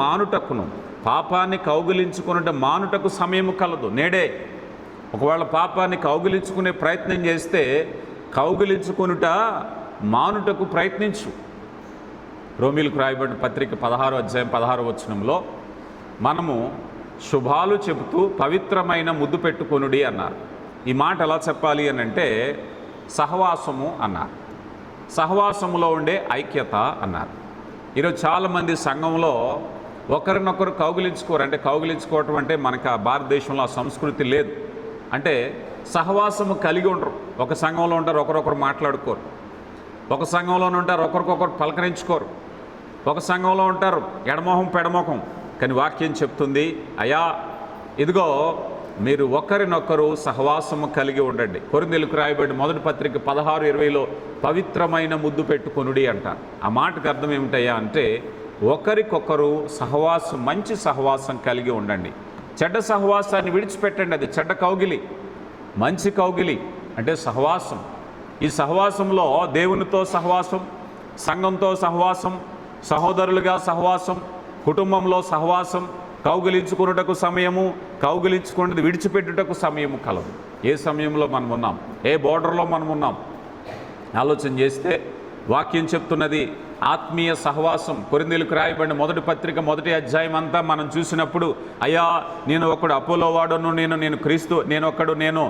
మానుటకును, పాపాన్ని కౌగిలించుకొనుట మానుటకు సమయము కలదు. నేడే ఒకవేళ పాపాన్ని కౌగిలించుకునే ప్రయత్నం చేస్తే కౌగిలించుకొనుట మానుటకు ప్రయత్నించు. రోమీయులకు రాయబడిన పత్రిక 16వ వచనంలో మనము శుభాలు చెబుతూ పవిత్రమైన ముద్దు పెట్టుకొనుడి అన్నారు. ఈ మాట ఎలా చెప్పాలి అని అంటే సహవాసము అన్నారు, సహవాసములో ఉండే ఐక్యత అన్నారు. ఈరోజు చాలామంది సంఘంలో ఒకరినొకరు కౌగిలించుకోరు. అంటే కౌగిలించుకోవటం అంటే మనకు భారతదేశంలో ఆ సంస్కృతి లేదు. అంటే సహవాసము కలిగి ఉండరు. ఒక సంఘంలో ఉంటారు, ఒకరొకరు మాట్లాడుకోరు. ఒక సంఘంలోనే ఉంటారు, ఒకరికొకరు పలకరించుకోరు. ఒక సంఘంలో ఉంటారు ఎడమొహం పెడమొహం. కానీ వాక్యం చెప్తుంది, అయ్యా ఇదిగో మీరు ఒకరినొకరు సహవాసము కలిగి ఉండండి. కొరింథీయులకు రాయబడిన మొదటి పత్రిక 16:20లో పవిత్రమైన ముద్దు పెట్టుకొనుడి అంటారు. ఆ మాటకు అర్థం ఏమిటయ్యా అంటే ఒకరికొకరు సహవాసం, మంచి సహవాసం కలిగి ఉండండి. చెడ్డ సహవాసాన్ని విడిచిపెట్టండి. అది చెడ్డ కౌగిలి. మంచి కౌగిలి అంటే సహవాసం. ఈ సహవాసంలో దేవునితో సహవాసం, సంఘంతో సహవాసం, సహోదరులుగా సహవాసం, కుటుంబంలో సహవాసం, కౌగిలించుకున్నటకు సమయము, కౌగిలించుకున్నది విడిచిపెట్టుటకు సమయము కలదు. ఏ సమయంలో మనం ఉన్నాం? ఏ బోర్డర్లో మనం ఉన్నాం? ఆలోచన చేస్తే వాక్యం చెప్తున్నది ఆత్మీయ సహవాసం. కొరింథీయులకు రాయబడిన మొదటి పత్రిక 1వ అధ్యాయం అంతా మనం చూసినప్పుడు అయ్యా నేను ఒకడు అపోలో వాడును, నేను క్రీస్తు, నేను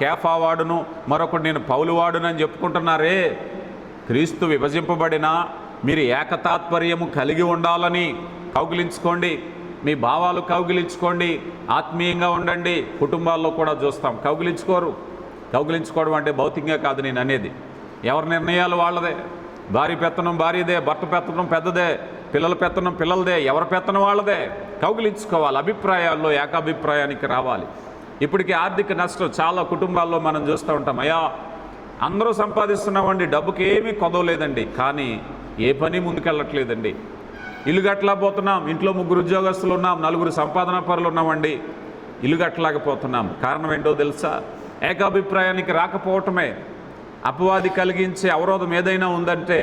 కేఫా వాడును, మరొకడు నేను పౌలు వాడును అని చెప్పుకుంటున్నారే. క్రీస్తు విభజింపబడిన మీరు ఏకతాత్పర్యము కలిగి ఉండాలని కౌగిలించుకోండి, మీ భావాలు కౌగిలించుకోండి, ఆత్మీయంగా ఉండండి. కుటుంబాల్లో కూడా చూస్తాం కౌగిలించుకోరు. కౌగిలించుకోవడం అంటే భౌతికంగా కాదు నేను అనేది. ఎవరి నిర్ణయాలు వాళ్ళదే. భార్య పెత్తనం భార్యదే, భర్త పెత్తనం పెద్దదే, పిల్లల పెత్తనం పిల్లలదే, ఎవరి పెత్తనం వాళ్ళదే. కౌగిలించుకోవాలి. అభిప్రాయాల్లో ఏకాభిప్రాయానికి రావాలి. ఇప్పటికీ ఆర్థిక నష్టం చాలా కుటుంబాల్లో మనం చూస్తూ ఉంటాం. అయ్యా అందరూ సంపాదిస్తున్నామండి, డబ్బుకి ఏమీ కొదవలేదండి, కానీ ఏ పని ముందుకెళ్ళట్లేదండి. ఇల్లు కట్టలేకపోతున్నాం, ఇంట్లో 3 ఉద్యోగస్తులు ఉన్నాం, 4 సంపాదన పరులు ఉన్నామండి, ఇల్లు కట్టలేకపోతున్నాం. కారణం ఏంటో తెలుసా? ఏకాభిప్రాయానికి రాకపోవటమే. అపవాది కలిగించే అవరోధం ఏదైనా ఉందంటే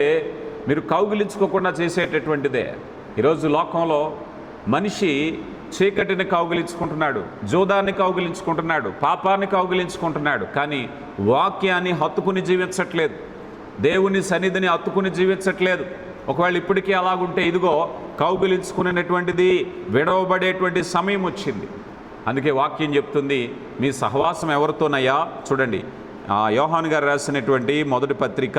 మీరు కౌగిలించుకోకుండా చేసేటటువంటిదే. ఈరోజు లోకంలో మనిషి చీకటిని కౌగిలించుకుంటున్నాడు, జోదాన్ని కౌగిలించుకుంటున్నాడు, పాపాన్ని కౌగిలించుకుంటున్నాడు, కానీ వాక్యాన్ని హత్తుకుని జీవించట్లేదు, దేవుని సన్నిధిని హత్తుకుని జీవించట్లేదు. ఒకవేళ ఇప్పటికీ అలాగుంటే ఇదిగో కౌగిలించుకునేటువంటిది విడవబడేటువంటి సమయం వచ్చింది. అందుకే వాక్యం చెప్తుంది, మీ సహవాసం ఎవరితోనయ్యా? చూడండి, యోహాను గారు రాసినటువంటి మొదటి పత్రిక,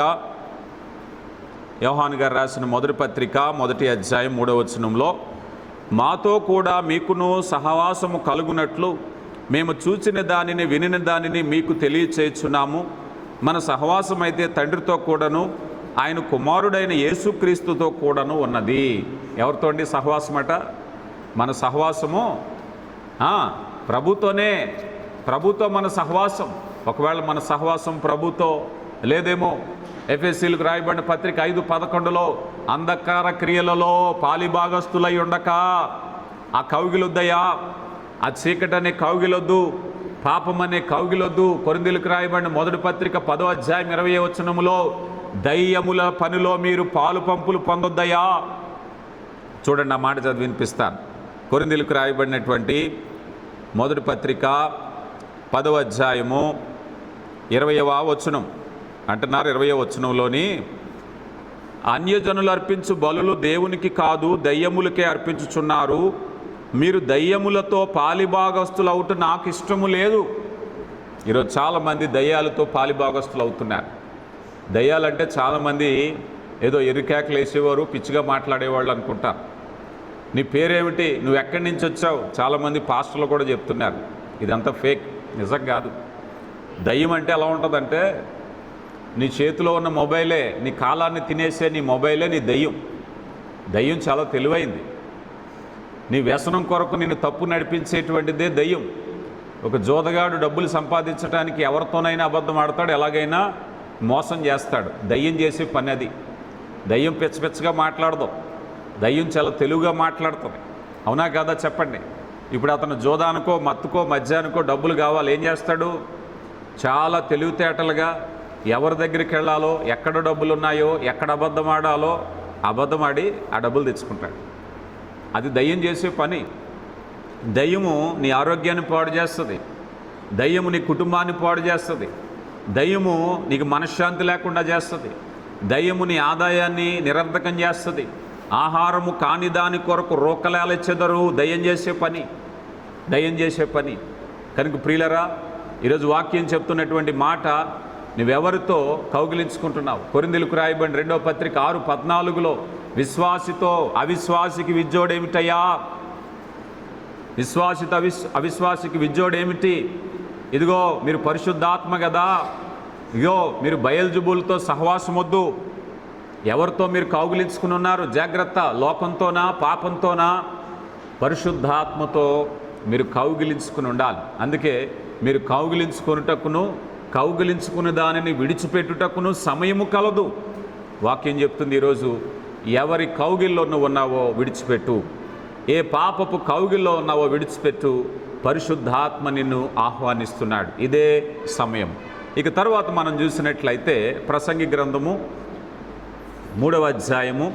యోహాను గారు రాసిన మొదటి పత్రిక 1వ అధ్యాయం 3వ వచనంలో, మాతో కూడా మీకును సహవాసము కలుగునట్లు మేము చూచిన దానిని వినిన దానిని మీకు తెలియచేయుచున్నాము. మన సహవాసం అయితే తండ్రితో కూడాను ఆయన కుమారుడైన యేసుక్రీస్తుతో కూడాను ఉన్నది. ఎవరితో అండి సహవాసమట? మన సహవాసము ప్రభుతోనే. ప్రభుతో మన సహవాసం. ఒకవేళ మన సహవాసం ప్రభుతో లేదేమో, ఎఫెసీలకు రాయబడిన పత్రిక 5:11లో అంధకార క్రియలలో పాలిభాగస్తులై ఉండక, ఆ కౌగిలొద్దయ్యా, ఆ చీకటనే కౌగిలొద్దు, పాపం అనే కౌగిలొద్దు. కొరింథీయులకు రాయబడిన మొదటి పత్రిక 10వ అధ్యాయం 20వ వచనములో, దయ్యముల పనిలో మీరు పాలు పంపులు పొందొద్దయ్యా. చూడండి, ఆ మాట చదివి వినిపిస్తాను. కొరింథీయులకు రాయబడినటువంటి మొదటి పత్రిక 10వ అధ్యాయము 20వ వచనం అంటున్నారు. 20వ వచనంలోని, అన్యజనులు అర్పించు బలులు దేవునికి కాదు దయ్యములకే అర్పించుచున్నారు. మీరు దయ్యములతో పాలిభాగస్తులు అవుట నాకు ఇష్టము లేదు. ఈరోజు చాలామంది దయ్యాలతో పాలిభాగస్తులు అవుతున్నారు. దయ్యాలంటే చాలామంది ఏదో ఎరికేకలు వేసేవారు, పిచ్చిగా మాట్లాడేవాళ్ళు అనుకుంటారు. నీ పేరేమిటి, నువ్వు ఎక్కడి నుంచి వచ్చావు? చాలామంది పాస్టర్లు కూడా చెప్తున్నారు. ఇదంతా ఫేక్, నిజం కాదు. దయ్యం అంటే ఎలా ఉంటుందంటే, నీ చేతిలో ఉన్న మొబైలే, నీ కాలాన్ని తినేసే నీ మొబైలే నీ దయ్యం. దయ్యం చాలా తెలివైంది. నీ వ్యసనం కొరకు నిన్ను తప్పు నడిపించేటువంటిదే దయ్యం. ఒక జోదగాడు డబ్బులు సంపాదించడానికి ఎవరితోనైనా అబద్ధం ఆడతాడు, ఎలాగైనా మోసం చేస్తాడు. దయ్యం చేసే పని అది. దయ్యం పిచ్చపిచ్చగా మాట్లాడదు. దయ్యం చాలా తెలుగుగా మాట్లాడుతుంది. అవునా కాదా చెప్పండి? ఇప్పుడు అతను జోదానికో మత్తుకో మద్యానికో డబ్బులు కావాలి, ఏం చేస్తాడు? చాలా తెలివితేటలుగా ఎవరి దగ్గరికి వెళ్ళాలో, ఎక్కడ డబ్బులు ఉన్నాయో, ఎక్కడ అబద్ధం ఆడాలో అబద్ధమాడి ఆ డబ్బులు తెచ్చుకుంటాడు. అది దయ్యం చేసే పని. దయ్యము నీ ఆరోగ్యాన్ని పాడు చేస్తుంది. దయ్యము నీ కుటుంబాన్ని పాడు చేస్తుంది. దయ్యము నీకు మనశ్శాంతి లేకుండా చేస్తుంది. దయ్యము నీ ఆదాయాన్ని నిరర్ధకం చేస్తుంది. ఆహారము కాని దాని కొరకు రోకలేలెచ్చెదరు. దయ్యం చేసే పని, దయ్యం చేసే పని. కనుక ప్రియులరా, ఈరోజు వాక్యం చెప్తున్నటువంటి మాట, నువ్వెవరితో కౌగిలించుకుంటున్నావు? కొరింథీయులకు రాయబడిన 2వ పత్రిక 6:14లో, విశ్వాసితో అవిశ్వాసికి విజ్జోడేమిటయ్యా? విశ్వాసితో అవిశ్వాసికి విజ్జోడేమిటి? ఇదిగో మీరు పరిశుద్ధాత్మ కదా, ఇదిగో మీరు బయల్జుబులతో సహవాసం వద్దు. ఎవరితో మీరు కౌగిలించుకుని ఉన్నారు? జాగ్రత్త. లోకంతోనా, పాపంతోనా? పరిశుద్ధాత్మతో మీరు కౌగిలించుకుని ఉండాలి. అందుకే మీరు కౌగిలించుకున్నటకును, కౌగిలించుకున్న దానిని విడిచిపెట్టుటకును సమయము కలదు. వాక్యం చెప్తుంది ఈరోజు, ఎవరి కౌగిల్లో నువ్వు ఉన్నావో విడిచిపెట్టు. ఏ పాపపు కౌగిల్లో ఉన్నావో విడిచిపెట్టు. పరిశుద్ధాత్మ నిన్ను ఆహ్వానిస్తున్నాడు. ఇదే సమయం. ఇక తర్వాత మనం చూసినట్లయితే ప్రసంగి గ్రంథము 3వ అధ్యాయము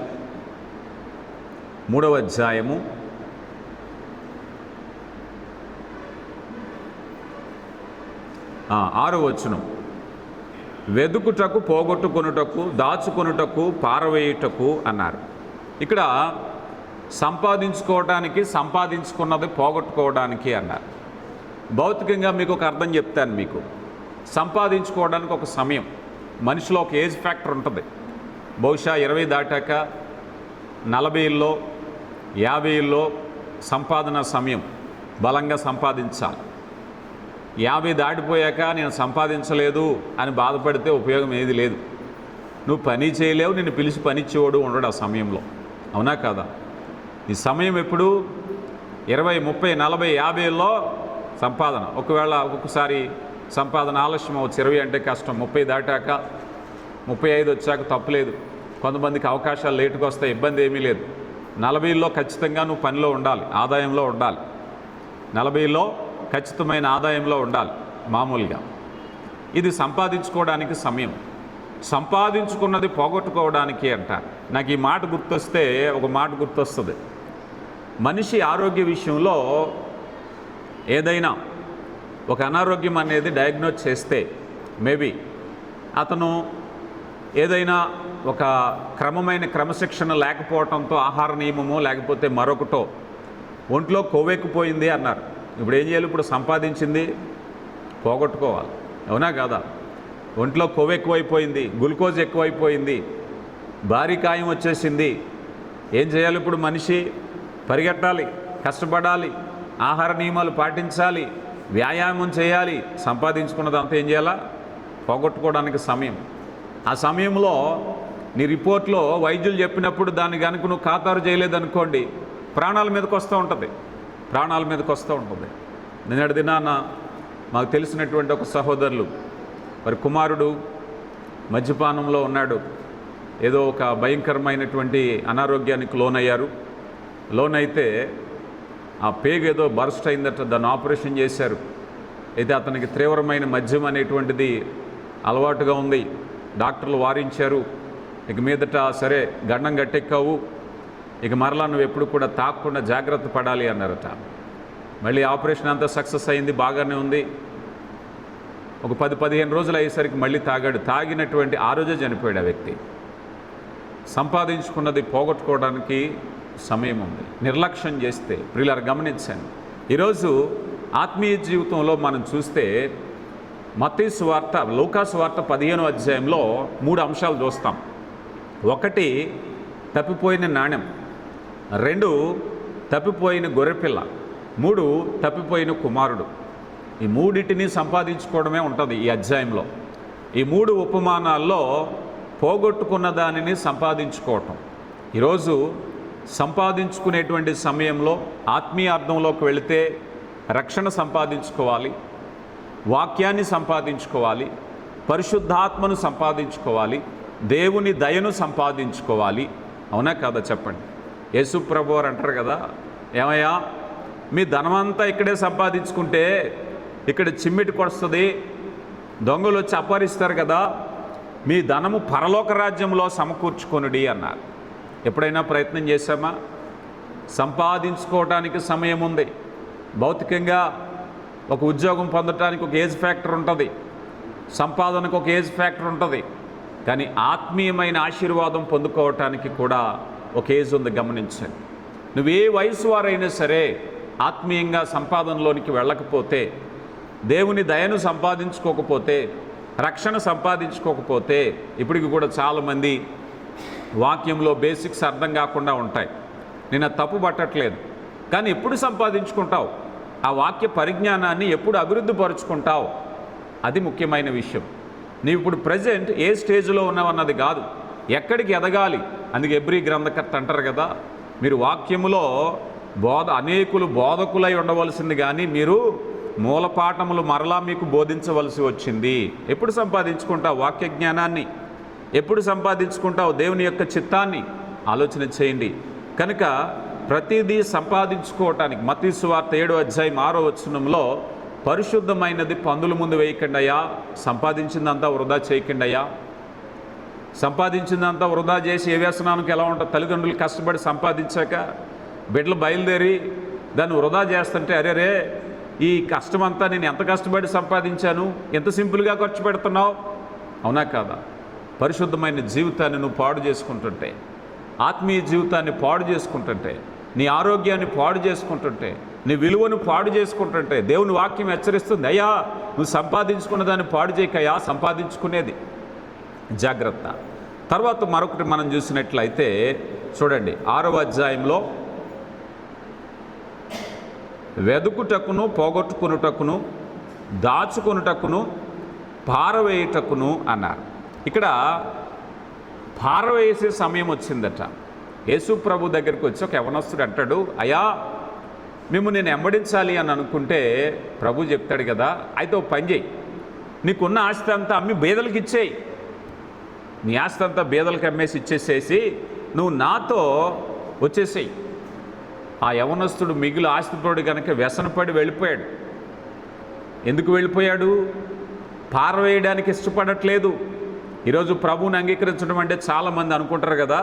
6వ వచనం, వెదుకుటకు, పోగొట్టుకొనుటకు, దాచుకొనుటకు, పారవేయుటకు అన్నారు. ఇక్కడ సంపాదించుకోవడానికి, సంపాదించుకున్నది పోగొట్టుకోవడానికి అన్నారు. భౌతికంగా మీకు ఒక అర్థం చెప్తాను. మీకు సంపాదించుకోవడానికి ఒక సమయం, మనిషిలో ఒక ఏజ్ ఫ్యాక్టర్ ఉంటుంది. బహుశా 20 దాటాక 40లో 50లో సంపాదన సమయం, బలంగా సంపాదించాలి. 50 దాటిపోయాక నేను సంపాదించలేదు అని బాధపడితే ఉపయోగం ఏది లేదు. నువ్వు పని చేయలేవు, నిన్ను పిలిచి పనిచ్చేవాడు ఉండడు ఆ సమయంలో. అవునా కాదా? ఈ సమయం ఎప్పుడు? 20, 30, 40, 50లో సంపాదన. ఒకవేళ ఒక్కొక్కసారి సంపాదన ఆలస్యం అవచ్చు. 20 అంటే కష్టం. 30 దాటాక, 35 వచ్చాక తప్పులేదు. కొంతమందికి అవకాశాలు లేటుగా వస్తాయి, ఇబ్బంది ఏమీ లేదు. 40లో ఖచ్చితంగా నువ్వు పనిలో ఉండాలి, ఆదాయంలో ఉండాలి. 40లో ఖచ్చితమైన ఆదాయంలో ఉండాలి మామూలుగా. ఇది సంపాదించుకోవడానికి సమయం. సంపాదించుకున్నది పోగొట్టుకోవడానికి అంటారు. నాకు ఈ మాట గుర్తొస్తే ఒక మాట గుర్తొస్తుంది. మనిషి ఆరోగ్య విషయంలో ఏదైనా ఒక అనారోగ్యం అనేది డయాగ్నోజ్ చేస్తే, మేబీ అతను ఏదైనా ఒక క్రమశిక్షణ లేకపోవడంతో ఆహార నియమమో లేకపోతే మరొకటో ఒంట్లో కొవ్వెక్కిపోయింది అన్నారు. ఇప్పుడు ఏం చేయాలి? ఇప్పుడు సంపాదించింది పోగొట్టుకోవాలి, అవునా కాదా? ఒంట్లో కొవ్వు ఎక్కువైపోయింది, గ్లూకోజ్ ఎక్కువైపోయింది, భారీ కాయం వచ్చేసింది. ఏం చేయాలి? ఇప్పుడు మనిషి పరిగెట్టాలి, కష్టపడాలి, ఆహార నియమాలు పాటించాలి, వ్యాయామం చేయాలి. సంపాదించుకున్నదంతా ఏం చేయాలా? పోగొట్టుకోవడానికి సమయం. ఆ సమయంలో నీ రిపోర్ట్లో వైద్యులు చెప్పినప్పుడు దాన్ని కనుక నువ్వు ఖాతారు చేయలేదనుకోండి, ప్రాణాల మీదకి వస్తూ ఉంటుంది. నిన్నటి దినాన మాకు తెలిసినటువంటి ఒక సహోదరులు, వారి కుమారుడు మద్యపానంలో ఉన్నాడు. ఏదో ఒక భయంకరమైనటువంటి అనారోగ్యానికి లోనయ్యారు. లోనైతే ఆ పేగు ఏదో బర్స్ట్ అయిందట, దాన్ని ఆపరేషన్ చేశారు. అయితే అతనికి తీవ్రమైన మద్యం అనేటువంటిది అలవాటుగా ఉంది. డాక్టర్లు వారించారు, ఇక మీదట సరే గండం గట్టెక్కావు, ఇక మరలా నువ్వు ఎప్పుడు కూడా తాగకుండా జాగ్రత్త పడాలి అన్నారట. మళ్ళీ ఆపరేషన్ అంతా సక్సెస్ అయింది, బాగానే ఉంది. ఒక 10-15 రోజులు అయ్యేసరికి మళ్ళీ తాగాడు. తాగినటువంటి ఆ రోజే చనిపోయాడు ఆ వ్యక్తి. సంపాదించుకున్నది పోగొట్టుకోవడానికి సమయం ఉంది. నిర్లక్ష్యం చేస్తే ప్రియులారా గమనించండి. ఈరోజు ఆత్మీయ జీవితంలో మనం చూస్తే మత్తయి సువార్త, లూకా సువార్త 15వ అధ్యాయంలో 3 అంశాలు చూస్తాం. 1 తప్పిపోయిన నాణెం, 2 తప్పిపోయిన గొర్రెపిల్ల, 3 తప్పిపోయిన కుమారుడు. ఈ మూడింటిని సంపాదించుకోవడమే ఉంటుంది ఈ అధ్యాయంలో. ఈ 3 ఉపమానాల్లో పోగొట్టుకున్న దానిని సంపాదించుకోవటం. ఈరోజు సంపాదించుకునేటువంటి సమయంలో ఆత్మీయ అర్థంలోకి వెళితే రక్షణ సంపాదించుకోవాలి, వాక్యాన్ని సంపాదించుకోవాలి, పరిశుద్ధాత్మను సంపాదించుకోవాలి, దేవుని దయను సంపాదించుకోవాలి. అవునా కాదా చెప్పండి? యేసు ప్రభు వారు అంటారు కదా, ఏమయ్యా మీ ధనమంతా ఇక్కడే సంపాదించుకుంటే ఇక్కడ చిమ్మిటి కొడుస్తుంది, దొంగలు వచ్చి అపహరిస్తారు కదా, మీ ధనము పరలోక రాజ్యంలో సమకూర్చుకొనుడి అన్నారు. ఎప్పుడైనా ప్రయత్నం చేశామా? సంపాదించుకోవడానికి సమయం ఉంది. భౌతికంగా ఒక ఉద్యోగం పొందడానికి ఒక ఏజ్ ఫ్యాక్టర్ ఉంటుంది, సంపాదనకు ఒక ఏజ్ ఫ్యాక్టర్ ఉంటుంది. కానీ ఆత్మీయమైన ఆశీర్వాదం పొందుకోవటానికి కూడా ఒక ఏజ్ ఉంది. గమనించండి. నువ్వు ఏ వయసు వారైనా సరే ఆత్మీయంగా సంపాదనలోనికి వెళ్ళకపోతే, దేవుని దయను సంపాదించుకోకపోతే, రక్షణ సంపాదించుకోకపోతే, ఇప్పటికి కూడా చాలామంది వాక్యంలో బేసిక్స్ అర్థం కాకుండా ఉంటాయి. నేను తప్పు పట్టట్లేదు, కానీ ఎప్పుడు సంపాదించుకుంటావు? ఆ వాక్య పరిజ్ఞానాన్ని ఎప్పుడు అభివృద్ధి పరుచుకుంటావు? అది ముఖ్యమైన విషయం. నీవు ఇప్పుడు ప్రజెంట్ ఏ స్టేజ్లో ఉన్నావన్నది కాదు, ఎక్కడికి ఎదగాలి. అందుకే ఎబ్రీ గ్రంథకర్త అంటారు కదా, మీరు వాక్యములో అనేకులు బోధకులై ఉండవలసింది, కానీ మీరు మూలపాఠములు మరలా మీకు బోధించవలసి వచ్చింది. ఎప్పుడు సంపాదించుకుంటావు వాక్య జ్ఞానాన్ని? ఎప్పుడు సంపాదించుకుంటావు దేవుని యొక్క చిత్తాన్ని? ఆలోచన చేయండి. కనుక ప్రతిదీ సంపాదించుకోవటానికి మత్తయి సువార్త 7వ అధ్యాయం 6వ వచనంలో పరిశుద్ధమైనది పందుల ముందు వేయకండి అయ్యా, సంపాదించిందంతా వృధా చేయకండి అయ్యా. సంపాదించిందంతా వృధా చేసి ఏ వ్యసనానికి ఎలా ఉంటుంది? తల్లిదండ్రులు కష్టపడి సంపాదించాక బిడ్డలు బయలుదేరి దాన్ని వృధా చేస్తుంటే, అరే ఈ కష్టమంతా నేను ఎంత కష్టపడి సంపాదించాను, ఎంత సింపుల్గా ఖర్చు పెడుతున్నావు. అవునా కాదా? పరిశుద్ధమైన జీవితాన్ని నువ్వు పాడు చేసుకుంటుంటే, ఆత్మీయ జీవితాన్ని పాడు చేసుకుంటుంటే, నీ ఆరోగ్యాన్ని పాడు చేసుకుంటుంటే, నీ విలువను పాడు చేసుకుంటుంటే దేవుని వాక్యం హెచ్చరిస్తుంది, అయ్యా నువ్వు సంపాదించుకున్న దాన్ని పాడు చేయకయ్యా, సంపాదించుకునేది జాగ్రత్త. తర్వాత మరొకటి మనం చూసినట్లయితే చూడండి, 6వ అధ్యాయంలో వెదుకుటకును, పోగొట్టుకునుటకును, దాచుకొనుటకును, పారవేయుటకును అన్నారు. ఇక్కడ పారవేసే సమయం వచ్చిందట. యేసు ప్రభు దగ్గరికి వచ్చి ఒక యవనస్తుడు అంటాడు, అయ్యా మేము నేను వెంబడించాలి అని అనుకుంటే ప్రభు చెప్తాడు కదా, అయితే ఓ పని చేయి, నీకున్న ఆస్తి అంతా అమ్మి బీదలకు ఇచ్చేయి. నీ ఆస్తి అంతా బీదలకు అమ్మేసి ఇచ్చేసేసి నువ్వు నాతో వచ్చేసేయి. ఆ యవనస్తుడు మిగిలి ఆస్తిపరుడు కనుక వ్యసనపడి వెళ్ళిపోయాడు. ఎందుకు వెళ్ళిపోయాడు? పారవేయడానికి ఇష్టపడట్లేదు. ఈరోజు ప్రభువుని అంగీకరించడం అంటే చాలామంది అనుకుంటారు కదా,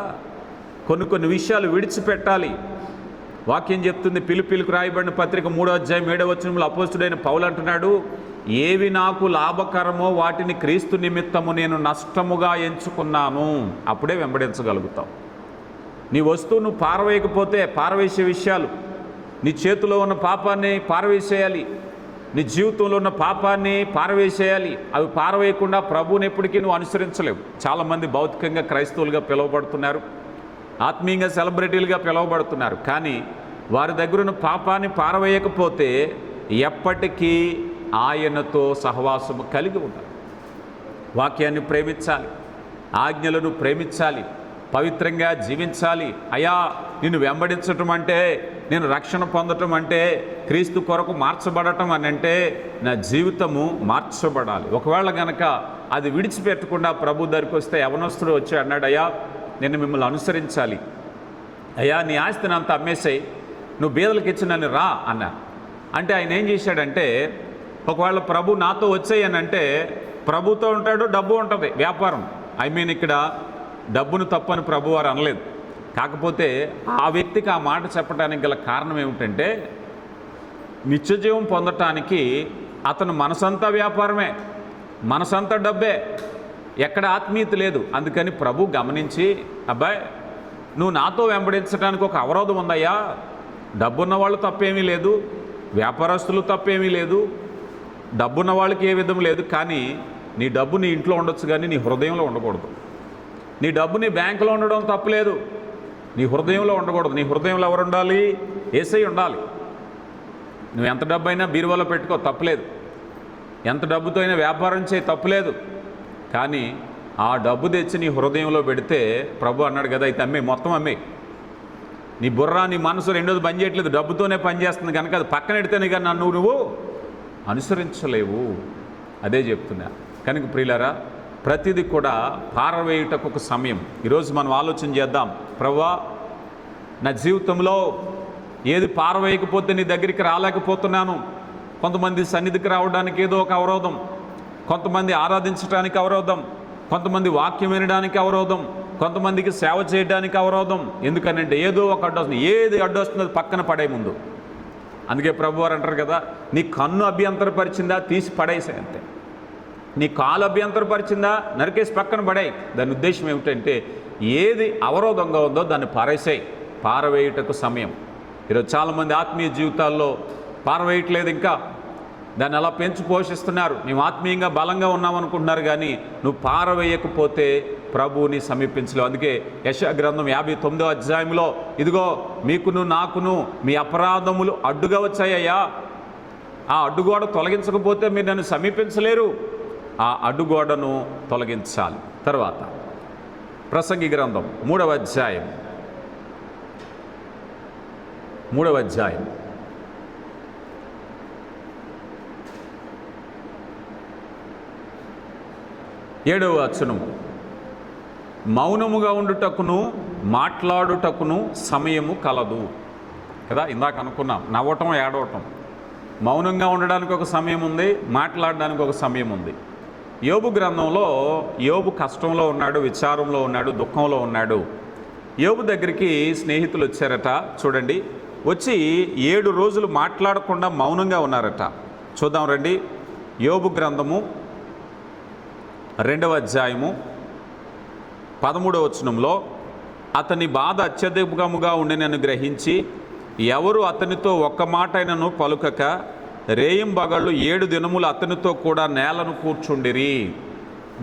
కొన్ని విషయాలు విడిచిపెట్టాలి. వాక్యం చెప్తుంది, పిలుపులకు రాయబడిన పత్రిక 3వ అధ్యాయం 7వ వచనంలో అపోస్తుడైన పౌలు అంటున్నాడు, ఏవి నాకు లాభకరమో వాటిని క్రీస్తు నిమిత్తము నేను నష్టముగా ఎంచుకున్నాను. అప్పుడే వెంబడించగలుగుతావు. నీ వస్తువు నువ్వు పారవేయకపోతే, పారవేసే విషయాలు, నీ చేతిలో ఉన్న పాపాన్ని పారవేసేయాలి, నీ జీవితంలో ఉన్న పాపాన్ని పారవేసేయాలి. అవి పారవేయకుండా ప్రభువుని ఎప్పటికీ నువ్వు అనుసరించలేవు. చాలామంది భౌతికంగా క్రైస్తవులుగా పిలువబడుతున్నారు, ఆత్మీయంగా సెలబ్రిటీలుగా పిలువబడుతున్నారు. కానీ వారి దగ్గర ఉన్న పాపాన్ని పారవేయకపోతే ఎప్పటికీ ఆయనతో సహవాసము కలిగి ఉండాలి. వాక్యాన్ని ప్రేమించాలి, ఆజ్ఞలను ప్రేమించాలి, పవిత్రంగా జీవించాలి. అయ్యా, నిన్ను వెంబడించటం అంటే, నేను రక్షణ పొందటం అంటే, క్రీస్తు కొరకు మార్చబడటం అని అంటే నా జీవితము మార్చబడాలి. ఒకవేళ గనక అది విడిచిపెట్టకుండా ప్రభు దగ్గరికి వస్తే, యవనస్తుడు వచ్చి అన్నాడు, అయ్యా నేను మిమ్మల్ని అనుసరించాలి, అయ్యా నీ ఆస్తిని అంతా అమ్మేసాయి, నువ్వు బీదలకు ఇచ్చి నన్ను రా అన్నారు. అంటే ఆయన ఏం చేశాడంటే, ఒకవేళ ప్రభు నాతో వచ్చాయి అని అంటే, ప్రభుతో ఉంటాడు, డబ్బు ఉంటుంది, వ్యాపారం. ఇక్కడ డబ్బును తప్పని ప్రభు వారు అనలేదు. కాకపోతే ఆ వ్యక్తికి ఆ మాట చెప్పడానికి గల కారణం ఏమిటంటే, నిత్యజీవం పొందటానికి అతను మనసంతా వ్యాపారమే, మనసంతా డబ్బే, ఎక్కడ ఆత్మీయత లేదు. అందుకని ప్రభు గమనించి, అబ్బాయి నువ్వు నాతో వెంబడించడానికి ఒక అవరోధం ఉందయ్యా. డబ్బున్న వాళ్ళు తప్పేమీ లేదు, వ్యాపారస్తులు తప్పేమీ లేదు, డబ్బున్న వాళ్ళకి ఏ విధం లేదు. కానీ నీ డబ్బు నీ ఇంట్లో ఉండొచ్చు, కానీ నీ హృదయంలో ఉండకూడదు. నీ డబ్బు నీ బ్యాంకులో ఉండడం తప్పలేదు, నీ హృదయంలో ఉండకూడదు. నీ హృదయంలో ఎవరు ఉండాలి? యేసయ్య ఉండాలి. నువ్వు ఎంత డబ్బు అయినా బీరువాలో పెట్టుకో, తప్పలేదు. ఎంత డబ్బుతో అయినా వ్యాపారం చేయి, తప్పలేదు. కానీ ఆ డబ్బు తెచ్చి నీ హృదయంలో పెడితే, ప్రభు అన్నాడు కదా, అయితే అమ్మే, మొత్తం అమ్మే. నీ బుర్ర నీ మనసు రెండోది పని చేయట్లేదు, డబ్బుతోనే పనిచేస్తుంది కనుక అది పక్కన పెడితేనే కానీ నన్ను నువ్వు అనుసరించలేవు. అదే చెప్తున్నా. కనుక ప్రియులారా, ప్రతిదీ కూడా పారవేయుటకు ఒక సమయం. ఈరోజు మనం ఆలోచన చేద్దాం, ప్రభువా నా జీవితంలో ఏది పారవేయకపోతే నీ దగ్గరికి రాలేకపోతున్నాను. కొంతమంది సన్నిధికి రావడానికి ఏదో ఒక అవరోధం, కొంతమంది ఆరాధించడానికి అవరోధం, కొంతమంది వాక్యం వినడానికి అవరోధం, కొంతమందికి సేవ చేయడానికి అవరోధం. ఎందుకనంటే ఏదో ఒక అడ్డు వస్తుంది. ఏది అడ్డు వస్తుందో పక్కన పడే ముందు. అందుకే ప్రభువారు అంటారు కదా, నీ కన్ను అభ్యంతరపరిచిందా తీసి పడేసాయి అంతే, నీ కాలు అభ్యంతరపరిచిందా నరికేసి పక్కన పడాయి. దాని ఉద్దేశం ఏమిటంటే, ఏది అవరోధంగా ఉందో దాన్ని పారేసాయి. పారవేయుటకు సమయం. ఈరోజు చాలామంది ఆత్మీయ జీవితాల్లో పారవేయట్లేదు, ఇంకా దాన్ని అలా పెంచి పోషిస్తున్నారు. మేము ఆత్మీయంగా బలంగా ఉన్నామనుకుంటున్నారు, కానీ నువ్వు పారవేయకపోతే ప్రభువుని సమీపించలేవు. అందుకే యెషయా గ్రంథం 59వ అధ్యాయంలో, ఇదిగో మీకును నాకును మీ అపరాధములు అడ్డుగా వచ్చాయ్యా, ఆ అడ్డుగోడ తొలగించకపోతే మీరు నన్ను సమీపించలేరు. ఆ అడ్డుగోడను తొలగించాలి. తర్వాత ప్రసంగి గ్రంథం 3వ అధ్యాయం 7వ వచనం, మౌనముగా ఉండుటకును మాట్లాడుటకును సమయము కలదు కదా. ఇందాక అనుకున్నాం, నవ్వటం ఏడవటం. మౌనంగా ఉండడానికి ఒక సమయం ఉంది, మాట్లాడడానికి ఒక సమయం ఉంది. యోబు గ్రంథంలో యోబు కష్టంలో ఉన్నాడు, విచారంలో ఉన్నాడు, దుఃఖంలో ఉన్నాడు. యోబు దగ్గరికి స్నేహితులు వచ్చారట. చూడండి, వచ్చి 7 రోజులు మాట్లాడకుండా మౌనంగా ఉన్నారట. చూద్దాం రండి. యోబు గ్రంథము 2వ అధ్యాయము 13వ వచనంలో, అతని బాధ అత్యధికముగా ఉండినను గ్రహించి ఎవరు అతనితో ఒక్క మాట అయినను పలుకక రేయింబగళ్ళు 7 దినములు అతనితో కూడా నేలను కూర్చుండిరి.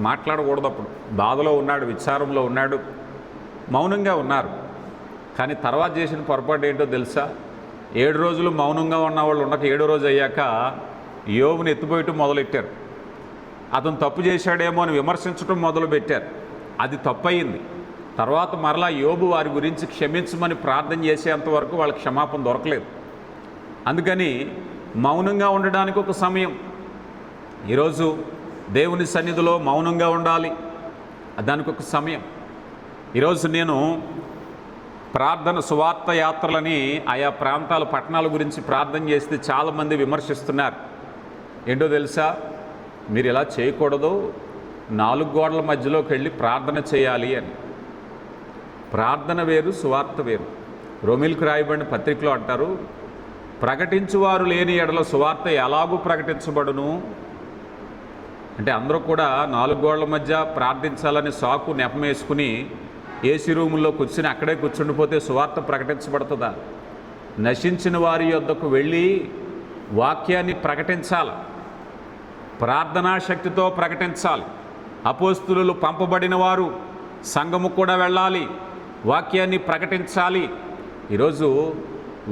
మాట్లాడకూడదు. అప్పుడు బాధలో ఉన్నాడు, విచారంలో ఉన్నాడు, మౌనంగా ఉన్నారు. కానీ తర్వాత చేసిన పొరపాటు ఏంటో తెలుసా? 7 రోజులు మౌనంగా ఉన్న వాళ్ళు ఉండక 7వ రోజు అయ్యాక యోబుని ఎత్తిపోయటం మొదలెట్టారు. అతను తప్పు చేశాడేమో అని విమర్శించడం మొదలుపెట్టారు. అది తప్పయింది. తర్వాత మరలా యోబు వారి గురించి క్షమించమని ప్రార్థన చేసేంతవరకు వాళ్ళకి క్షమాపణ దొరకలేదు. అందుకని మౌనంగా ఉండడానికి ఒక సమయం. ఈరోజు దేవుని సన్నిధిలో మౌనంగా ఉండాలి, దానికి ఒక సమయం. ఈరోజు నేను ప్రార్థన సువార్త యాత్రలని ఆయా ప్రాంతాల పట్టణాల గురించి ప్రార్థన చేస్తే చాలామంది విమర్శిస్తున్నారు. ఏంటో తెలుసా? మీరు ఇలా చేయకూడదు, 4 గోడల మధ్యలోకి వెళ్ళి ప్రార్థన చేయాలి అని. ప్రార్థన వేరు, సువార్త వేరు. రోమిల్కు రాయబడిన పత్రికలో అంటారు, ప్రకటించువారు లేని ఎడల సువార్త ఎలాగూ ప్రకటించబడును, అంటే అందరూ కూడా 4 గోడల మధ్య ప్రార్థించాలని సాకు నెపమేసుకుని ఏసీ రూముల్లో కూర్చుని అక్కడే కూర్చుండిపోతే సువార్త ప్రకటించబడుతుందా? నశించిన వారి యొద్దకు వెళ్ళి వాక్యాన్ని ప్రకటించాలి, ప్రార్థనా శక్తితో ప్రకటించాలి. అపోస్తులు పంపబడిన వారు సంఘము కూడా వెళ్ళాలి, వాక్యాన్ని ప్రకటించాలి. ఈరోజు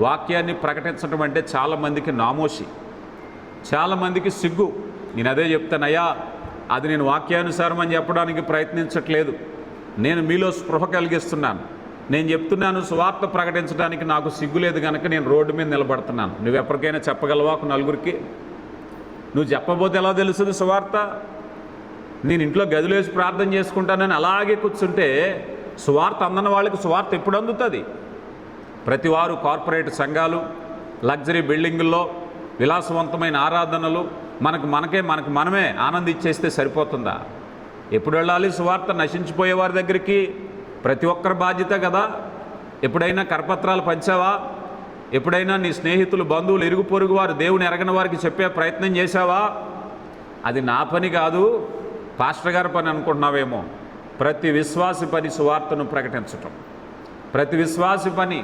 వాక్యాన్ని ప్రకటించడం అంటే చాలామందికి నామోషి, చాలామందికి సిగ్గు. నేను అదే చెప్తానయ్యా, అది నేను వాక్యానుసారం అని చెప్పడానికి ప్రయత్నించట్లేదు. నేను మీలో స్పృహ కలిగిస్తున్నాను. నేను చెప్తున్నాను, సువార్త ప్రకటించడానికి నాకు సిగ్గు లేదు కనుక నేను రోడ్డు మీద నిలబడుతున్నాను. నువ్వు ఎప్పటికైనా చెప్పగలవా ఒక నలుగురికి? నువ్వు చెప్పబోతే ఎలా తెలుస్తుంది సువార్త? నేను ఇంట్లో గదిలో వేసి ప్రార్థన చేసుకుంటానని అలాగే కూర్చుంటే సువార్త అందన వాళ్ళకి సువార్త ఎప్పుడు అందుతుంది? ప్రతి వారు కార్పొరేట్ సంఘాలు, లగ్జరీ బిల్డింగుల్లో విలాసవంతమైన ఆరాధనలు మనకు మనమే ఆనందించేస్తే సరిపోతుందా? ఎప్పుడు వెళ్ళాలి సువార్త? నశించిపోయే వారి దగ్గరికి. ప్రతి ఒక్కరి బాధ్యత కదా. ఎప్పుడైనా కరపత్రాలు పంచావా? ఎప్పుడైనా నీ స్నేహితులు, బంధువులు, ఇరుగు పొరుగు వారు దేవుని ఎరగని వారికి చెప్పే ప్రయత్నం చేశావా? అది నా పని కాదు, పాస్టర్ గారి పని అనుకుంటున్నావేమో. ప్రతి విశ్వాసి పని సువార్తను ప్రకటించటం, ప్రతి విశ్వాసి పని.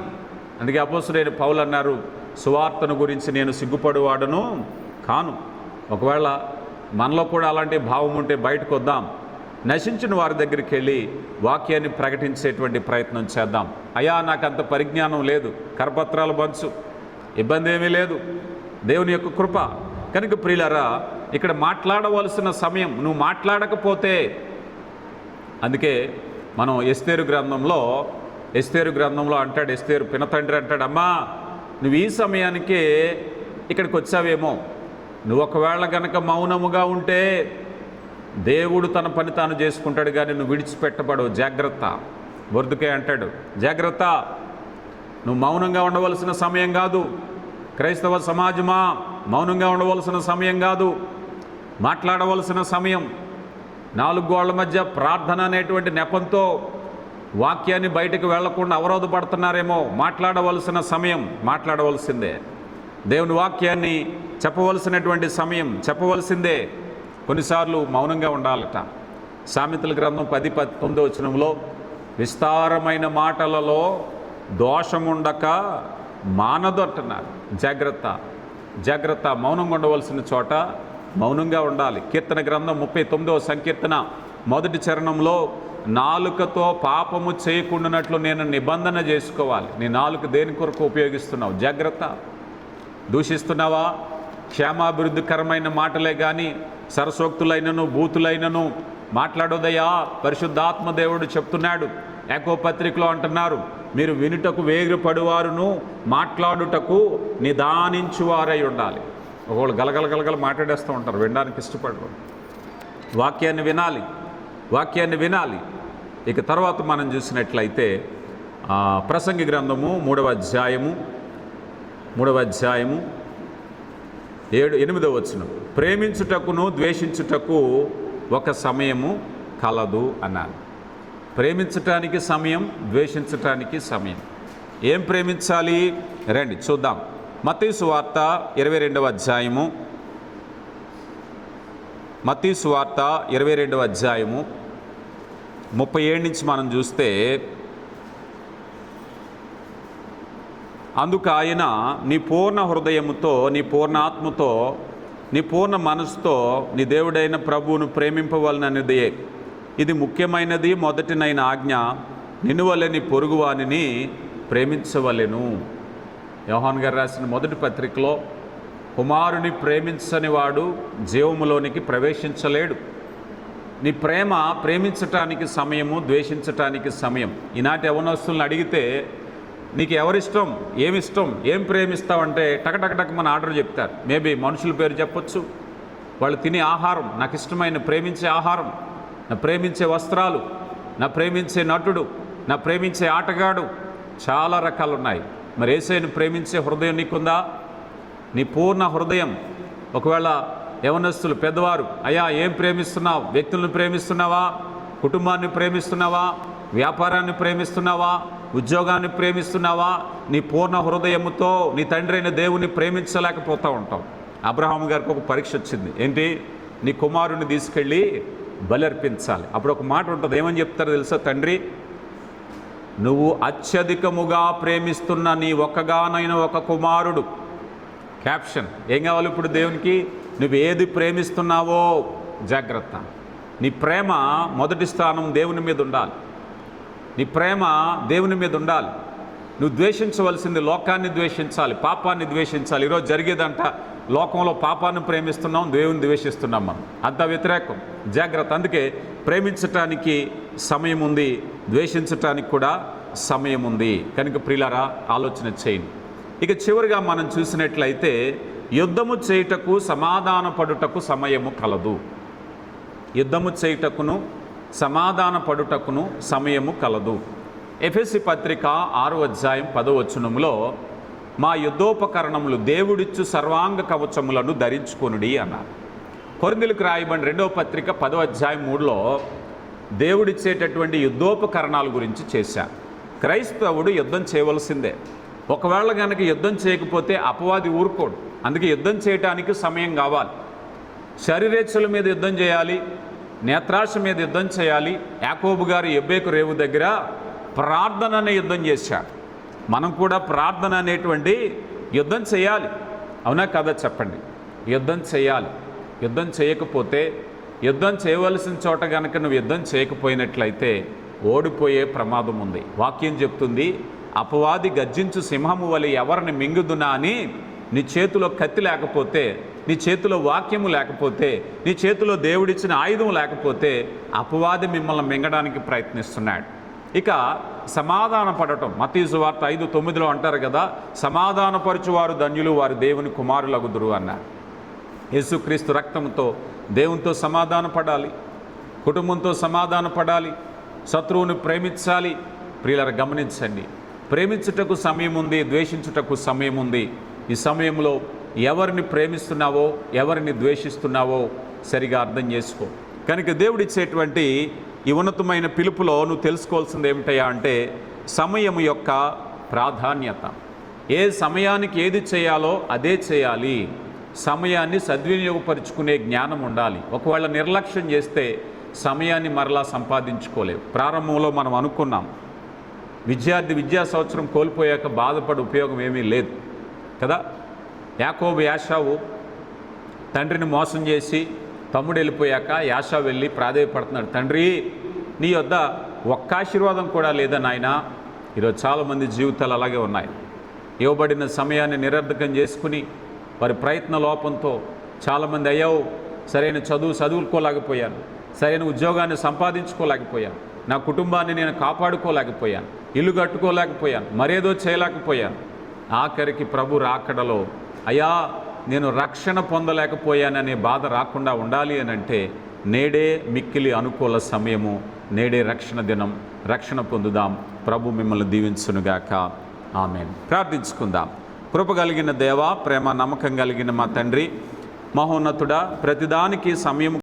అందుకే అపోస్తలుడైన పౌలు అన్నారు, సువార్తను గురించి నేను సిగ్గుపడువాడను కాను. ఒకవేళ మనలో కూడా అలాంటి భావం ఉంటే బయటకు వద్దాం, నశించిన వారి దగ్గరికి వెళ్ళి వాక్యాన్ని ప్రకటించేటువంటి ప్రయత్నం చేద్దాం. అయ్యా నాకు అంత పరిజ్ఞానం లేదు, కరపత్రాలు పంచు, ఇబ్బంది ఏమీ లేదు, దేవుని యొక్క కృప. కనుక ప్రియులారా, ఇక్కడ మాట్లాడవలసిన సమయం నువ్వు మాట్లాడకపోతే, అందుకే మనం ఎస్తేరు గ్రంథంలో అంటాడు, ఎస్తేరు పినతండ్రి అంటాడు, అమ్మా నువ్వు ఈ సమయానికే ఇక్కడికి వచ్చావేమో, నువ్వు ఒకవేళ గనక మౌనముగా ఉంటే దేవుడు తన పని తాను చేసుకుంటాడు, కానీ నువ్వు విడిచిపెట్టబడవు, జాగ్రత్త. బొర్దుకే అంటాడు, జాగ్రత్త, నువ్వు మౌనంగా ఉండవలసిన సమయం కాదు. క్రైస్తవ సమాజమా, మౌనంగా ఉండవలసిన సమయం కాదు, మాట్లాడవలసిన సమయం. 4 గోళ్ల మధ్య ప్రార్థన అనేటువంటి నెపంతో వాక్యాన్ని బయటకు వెళ్లకుండా అవరోధపడుతున్నారేమో. మాట్లాడవలసిన సమయం, మాట్లాడవలసిందే. దేవుని వాక్యాన్ని చెప్పవలసినటువంటి సమయం చెప్పవలసిందే. కొన్నిసార్లు మౌనంగా ఉండాలట. సామెతల గ్రంథం 10:19 వచనంలో, విస్తారమైన మాటలలో దోషముండక మానదు అంటున్నారు. జాగ్రత్త, జాగ్రత్త. మౌనంగా ఉండవలసిన చోట మౌనంగా ఉండాలి. కీర్తన గ్రంథం 39వ సంకీర్తన 1వ చరణంలో, నాలుకతో పాపము చేయకుండానట్లు నేను నిబంధన చేసుకోవాలి. నీ నాలుక దేని కొరకు ఉపయోగిస్తున్నావు? జాగ్రత్త. దూషిస్తున్నావా? క్షేమాభివృద్ధికరమైన మాటలే కానీ సరసోక్తులైనను బూతులైనను మాట్లాడోదయా. పరిశుద్ధాత్మ దేవుడు చెప్తున్నాడు, యాకోబు పత్రికలో అంటున్నారు, మీరు వినుటకు వేగిరపడువారును మాట్లాడుటకు నిదానించువారై ఉండాలి. ఒకళ్ళు గలగల మాట్లాడేస్తూ ఉంటారు, వినడానికి ఇష్టపడరు. వాక్యాన్ని వినాలి, వాక్యాన్ని వినాలి. ఇక తర్వాత మనం చూసినట్లయితే ప్రసంగి గ్రంథము 3వ అధ్యాయము 8వ వచనం, ప్రేమించుటకును ద్వేషించుటకు ఒక సమయము కలదు అన్నారు. ప్రేమించటానికి సమయం, ద్వేషించటానికి సమయం. ఏం ప్రేమించాలి? రండి చూద్దాం. మత్తయి సువార్త 22వ అధ్యాయము, మత్తయి సువార్త 22వ అధ్యాయము 37 నుంచి మనం చూస్తే, అందుకు ఆయన, నీ పూర్ణ హృదయముతో, నీ పూర్ణ ఆత్మతో, నీ పూర్ణ మనసుతో నీ దేవుడైన ప్రభువును ప్రేమింపవలననిదే. ఇది ముఖ్యమైనది, మొదటినైన ఆజ్ఞ. నిన్ను వలె నీ పొరుగువానిని ప్రేమించవలెను. యోహాను గారు రాసిన మొదటి పత్రికలో, కుమారుని ప్రేమించని వాడు జీవములోనికి ప్రవేశించలేడు. నీ ప్రేమ ప్రేమించటానికి సమయము, ద్వేషించటానికి సమయం. ఈనాటి యవనస్తులను అడిగితే నీకు ఎవరిష్టం, ఏమిష్టం, ఏం ప్రేమిస్తావంటే టకటకటక మన ఆర్డర్ చెప్తారు. మేబీ మనుషుల పేరు చెప్పొచ్చు, వాళ్ళు తినే ఆహారం, నాకు ఇష్టమైన ప్రేమించే ఆహారం, నా ప్రేమించే వస్త్రాలు, నా ప్రేమించే నటుడు, నా ప్రేమించే ఆటగాడు, చాలా రకాలు ఉన్నాయి. మరి యేసుని ప్రేమించే హృదయం నీకుందా? నీ పూర్ణ హృదయం. ఒకవేళ యవనస్తులు పెద్దవారు, అయ్యా ఏం ప్రేమిస్తున్నావు? వ్యక్తులను ప్రేమిస్తున్నావా? కుటుంబాన్ని ప్రేమిస్తున్నావా? వ్యాపారాన్ని ప్రేమిస్తున్నావా? ఉద్యోగాన్ని ప్రేమిస్తున్నావా? నీ పూర్ణ హృదయముతో నీ తండ్రి అయిన దేవుని ప్రేమించలేకపోతూ ఉంటావు. అబ్రహాము గారికి ఒక పరీక్ష వచ్చింది. ఏంటి? నీ కుమారుని తీసుకెళ్ళి బలర్పించాలి. అప్పుడు ఒక మాట ఉంటుంది, ఏమని చెప్తారో తెలుసా? తండ్రి, నువ్వు అత్యధికముగా ప్రేమిస్తున్న నీ ఒక్కగానైన ఒక కుమారుడు. క్యాప్షన్ ఏం కావాలి ఇప్పుడు దేవునికి? నువ్వు ఏది ప్రేమిస్తున్నావో జాగ్రత్త. నీ ప్రేమ మొదటి స్థానం దేవుని మీద ఉండాలి. నీ ప్రేమ దేవుని మీద ఉండాలి. నువ్వు ద్వేషించవలసింది లోకాన్ని ద్వేషించాలి, పాపాన్ని ద్వేషించాలి. ఈరోజు జరిగేదంట, లోకంలో పాపాన్ని ప్రేమిస్తున్నాం, దేవుని ద్వేషిస్తున్నాం మనం. అంత వ్యతిరేకం. జాగ్రత్త. అందుకే ప్రేమించటానికి సమయం ఉంది, ద్వేషించటానికి కూడా సమయం ఉంది. కనుక ప్రియులారా, ఆలోచన చేయండి. ఇక చివరిగా మనం చూసినట్లయితే, యుద్ధము చేయుటకు సమాధాన పడుటకు సమయము కలదు. యుద్ధము చేయుటకును సమాధాన పడుటకును సమయము కలదు. ఎఫెసీ పత్రిక 6వ అధ్యాయం 10వ వచనములో, మా యుద్ధోపకరణములు దేవుడిచ్చు సర్వాంగ కవచములను ధరించుకొనుడి అన్నారు. కొరింథీయులకు రాయబడిన 2వ పత్రిక 10వ అధ్యాయం 3లో దేవుడిచ్చేటటువంటి యుద్ధోపకరణాల గురించి చేశారు. క్రైస్తవుడు యుద్ధం చేయవలసిందే. ఒకవేళ కనుక యుద్ధం చేయకపోతే అపవాది ఊరుకోడు. అందుకే యుద్ధం చేయటానికి సమయం కావాలి. శరీరేచ్ఛల మీద యుద్ధం చేయాలి, నేత్రాశ మీద యుద్ధం చేయాలి. యాకోబు గారు ఎబ్బేకు రేవు దగ్గర ప్రార్థన అనే యుద్ధం చేశాడు. మనం కూడా ప్రార్థన అనేటువంటి యుద్ధం చేయాలి. అవునా కదా? చెప్పండి. యుద్ధం చేయాలి. యుద్ధం చేయకపోతే, యుద్ధం చేయవలసిన చోట కనుక నువ్వు యుద్ధం చేయకపోయినట్లయితే ఓడిపోయే ప్రమాదం ఉంది. వాక్యం చెప్తుంది, అపవాది గర్జించు సింహము వలె ఎవరిని మింగుదునా అని. నీ చేతిలో కత్తి లేకపోతే, నీ చేతిలో వాక్యము లేకపోతే, నీ చేతిలో దేవుడిచ్చిన ఆయుధం లేకపోతే అపవాది మిమ్మల్ని మింగడానికి ప్రయత్నిస్తున్నాడు. ఇక సమాధాన పడటం, మత్తయి సువార్త 5:9 అంటారు కదా, సమాధానపరచువారు ధన్యులు, వారు దేవుని కుమారులగుదురు అన్నారు. యేసుక్రీస్తు రక్తంతో దేవునితో సమాధాన పడాలి, కుటుంబంతో సమాధాన పడాలి, శత్రువుని ప్రేమించాలి. ప్రియులారా, గమనించండి, ప్రేమించుటకు సమయం ఉంది, ద్వేషించుటకు సమయం ఉంది. ఈ సమయంలో ఎవరిని ప్రేమిస్తున్నావో, ఎవరిని ద్వేషిస్తున్నావో సరిగా అర్థం చేసుకో. కనుక దేవుడిచ్చేటువంటి ఈ ఉన్నతమైన పిలుపులో నువ్వు తెలుసుకోవాల్సింది ఏమిటయ్యా అంటే, సమయం యొక్క ప్రాధాన్యత. ఏ సమయానికి ఏది చేయాలో అదే చేయాలి. సమయాన్ని సద్వినియోగపరుచుకునే జ్ఞానం ఉండాలి. ఒకవేళ నిర్లక్ష్యం చేస్తే సమయాన్ని మరలా సంపాదించుకోలేవు. ప్రారంభంలో మనం అనుకున్నాం, విద్యార్థి విద్యా సంవత్సరం కోల్పోయాక బాధపడే ఉపయోగం ఏమీ లేదు కదా. యాకోబు యాషావు తండ్రిని మోసం చేసి తమ్ముడు వెళ్ళిపోయాక యాషావు వెళ్ళి ప్రాధేయపడుతున్నాడు, తండ్రి నీ వద్ద ఒక్క ఆశీర్వాదం కూడా లేదా నాయనా. ఈరోజు చాలామంది జీవితాలు అలాగే ఉన్నాయి. ఇవ్వబడిన సమయాన్ని నిరర్ధకం చేసుకుని వారి ప్రయత్న లోపంతో చాలామంది అయ్యావు, సరైన చదువుకోలేకపోయాను, సరైన ఉద్యోగాన్ని సంపాదించుకోలేకపోయాను, నా కుటుంబాన్ని నేను కాపాడుకోలేకపోయాను, ఇల్లు కట్టుకోలేకపోయాను, మరేదో చేయలేకపోయాను. ఆఖరికి ప్రభు రాకడలో అయ్యా నేను రక్షణ పొందలేకపోయాననే బాధ రాకుండా ఉండాలి అని అంటే నేడే మిక్కిలి అనుకూల సమయము, నేడే రక్షణ దినం. రక్షణ పొందుదాం. ప్రభు మిమ్మల్ని దీవించునుగాక. ఆమేన్. ప్రార్థించుకుందాం. కృప కలిగిన దేవా, ప్రేమ నమ్మకం కలిగిన మా తండ్రి, మహోన్నతుడా, ప్రతిదానికి సమయం